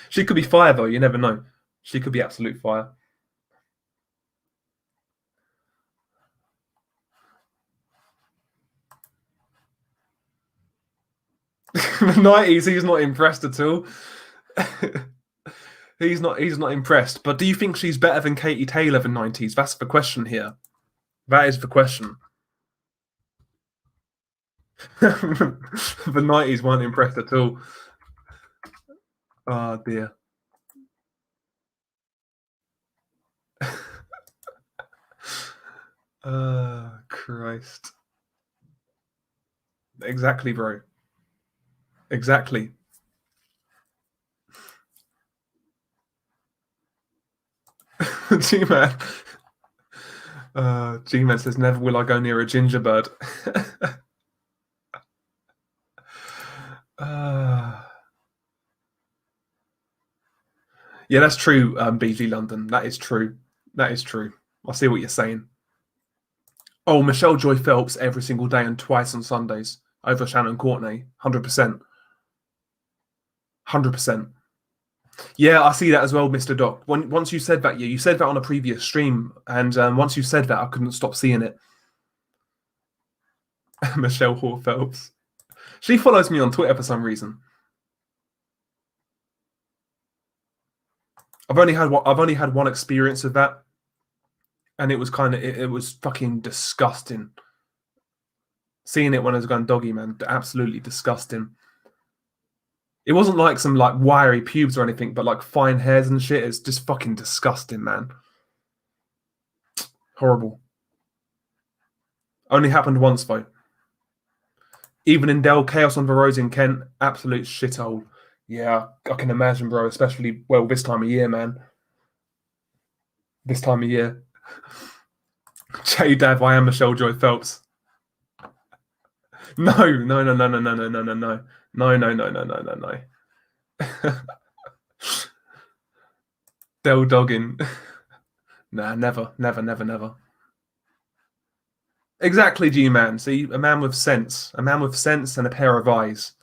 She could be fire though. You never know. She could be absolute fire. The 90s, he's not impressed at all. He's not impressed. But do you think she's better than Katie Taylor the 90s? That's the question here. That is the question. The 90s weren't impressed at all. Oh dear. Christ. Exactly, bro. Exactly. G-Man. G-Man says, never will I go near a gingerbird. Yeah, that's true, BG London. That is true. That is true. I see what you're saying. Oh, Michelle Joy Phelps every single day and twice on Sundays over Shannon Courtney. 100%. 100%. Yeah, I see that as well, Mr. Doc. Once you said that, you said that on a previous stream, and once you said that, I couldn't stop seeing it. Michelle Hall Phelps. She follows me on Twitter for some reason. I've only had one experience of that, and it was it was fucking disgusting. Seeing it when I was going doggy, man, absolutely disgusting. It wasn't like some like wiry pubes or anything, but like fine hairs and shit. It's just fucking disgusting, man. Horrible. Only happened once though. Even in Dell, Chaos on the Rose in Kent, absolute shithole. Yeah, I can imagine, bro. Especially this time of year, man. This time of year. J Dav, I am Michelle Joy Phelps. No. Del Doggin. Nah, never. Exactly, G-Man. See, a man with sense. A man with sense and a pair of eyes.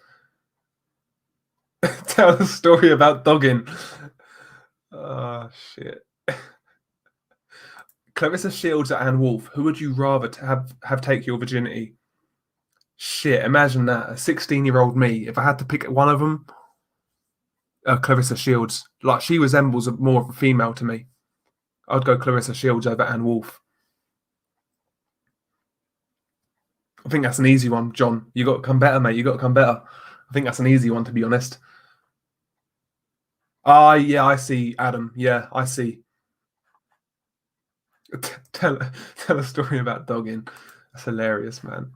Tell a story about dogging. Oh, shit. Clarissa Shields or Anne Wolf. Who would you rather have take your virginity? Shit, imagine that. A 16-year-old me. If I had to pick one of them, Clarissa Shields. Like, she resembles more of a female to me. I'd go Clarissa Shields over Anne Wolf. I think that's an easy one, John. You got to come better, mate. You got to come better. I think that's an easy one, to be honest. Yeah, I see, Adam. Yeah, I see. Tell a story about dogging. That's hilarious, man.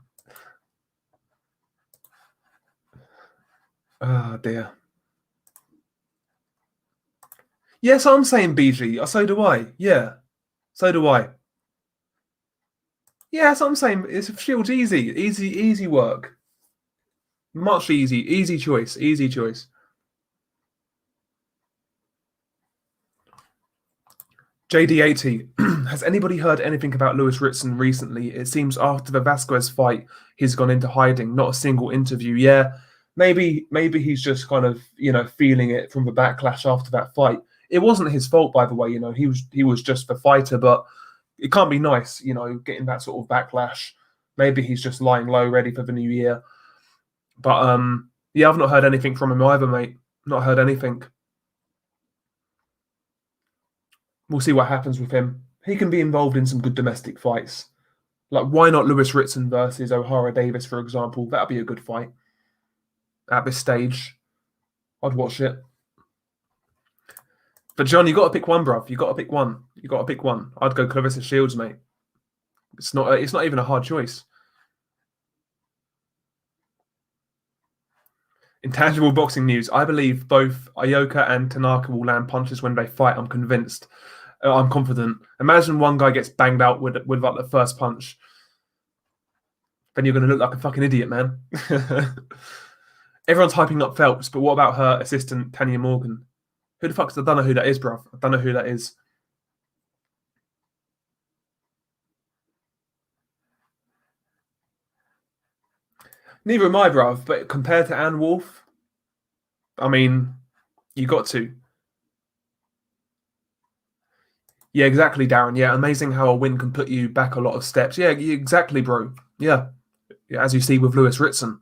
Oh, dear. Yes, I'm saying BG. So do I. Yeah. So do I. Yeah, so I'm saying it's Shields easy work. Much easy choice. JD80, has anybody heard anything about Lewis Ritson recently? It seems after the Vasquez fight, he's gone into hiding. Not a single interview. Yeah, maybe he's just kind of feeling it from the backlash after that fight. It wasn't his fault, by the way. He was just the fighter, but it can't be nice, getting that sort of backlash. Maybe he's just lying low, ready for the new year. But yeah, I've not heard anything from him either, mate. Not heard anything. We'll see what happens with him. He can be involved in some good domestic fights. Like, why not Lewis Ritson versus O'Hara Davis, for example? That'd be a good fight. At this stage, I'd watch it. But John, you got to pick one, bruv. You got to pick one. I'd go Clarissa Shields, mate. It's not even a hard choice. Intangible boxing news. I believe both Ioka and Tanaka will land punches when they fight. I'm convinced. I'm confident. Imagine one guy gets banged out with like the first punch. Then you're going to look like a fucking idiot, man. Everyone's hyping up Phelps, but what about her assistant, Tanya Morgan? Who the fuck? I don't know who that is, bruv. I don't know who that is. Neither am I, bruv. But compared to Anne Wolf, I mean, you got to. Yeah, exactly, Darren. Yeah, amazing how a win can put you back a lot of steps. Yeah, exactly, bro. Yeah, as you see with Lewis Ritson.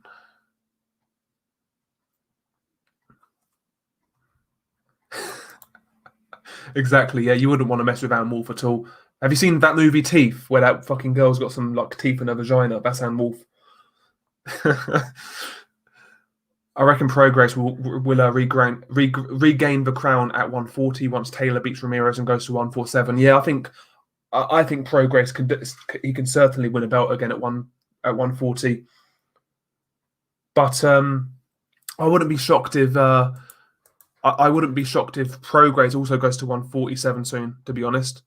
Exactly. Yeah, you wouldn't want to mess with Anne Wolf at all. Have you seen that movie Teeth, where that fucking girl's got some like teeth in her vagina? That's Anne Wolf. I reckon Progress will regain the crown at 140 once Taylor beats Ramirez and goes to 147. Yeah, I think Progress can certainly win a belt again at 140. But I wouldn't be shocked if I wouldn't be shocked if Progress also goes to 147 soon. To be honest,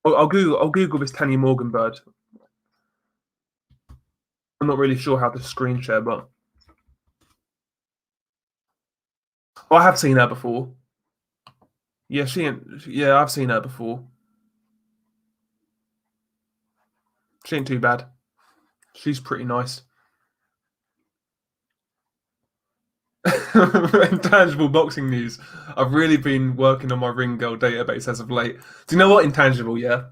I'll Google this Tanya Morgan bird. I'm not really sure how to screen share, but I have seen her before. Yeah, yeah, I've seen her before. She ain't too bad. She's pretty nice. Intangible boxing news. I've really been working on my Ring Girl database as of late. Do you know what, Intangible? Yeah,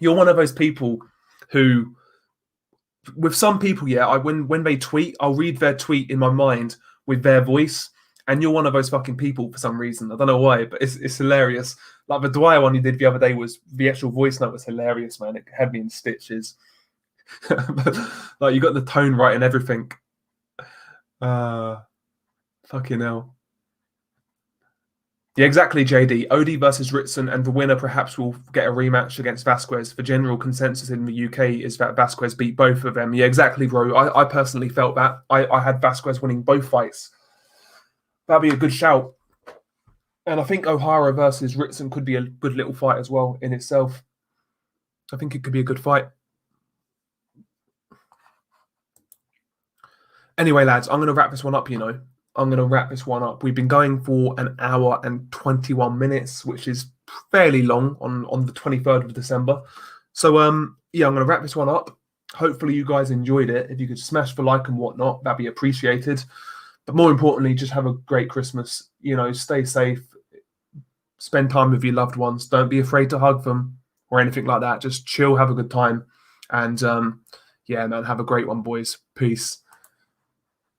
you're one of those people who, with some people, yeah, when they tweet, I'll read their tweet in my mind with their voice, and you're one of those fucking people for some reason. I don't know why, but it's hilarious. Like the Dwyer one you did the other day was the actual voice note was hilarious, man. It had me in stitches. Like you got the tone right and everything. Fucking hell. Yeah, exactly, JD. Odie versus Ritson, and the winner perhaps will get a rematch against Vasquez. The general consensus in the UK is that Vasquez beat both of them. Yeah, exactly, bro. I personally felt that. I had Vasquez winning both fights. That'd be a good shout. And I think O'Hara versus Ritson could be a good little fight as well in itself. I think it could be a good fight. Anyway, lads, I'm going to wrap this one up, I'm going to wrap this one up. We've been going for an hour and 21 minutes, which is fairly long on the 23rd of December. So, yeah, I'm going to wrap this one up. Hopefully you guys enjoyed it. If you could smash the like and whatnot, that'd be appreciated. But more importantly, just have a great Christmas. Stay safe. Spend time with your loved ones. Don't be afraid to hug them or anything like that. Just chill, have a good time. And, yeah, man, have a great one, boys. Peace.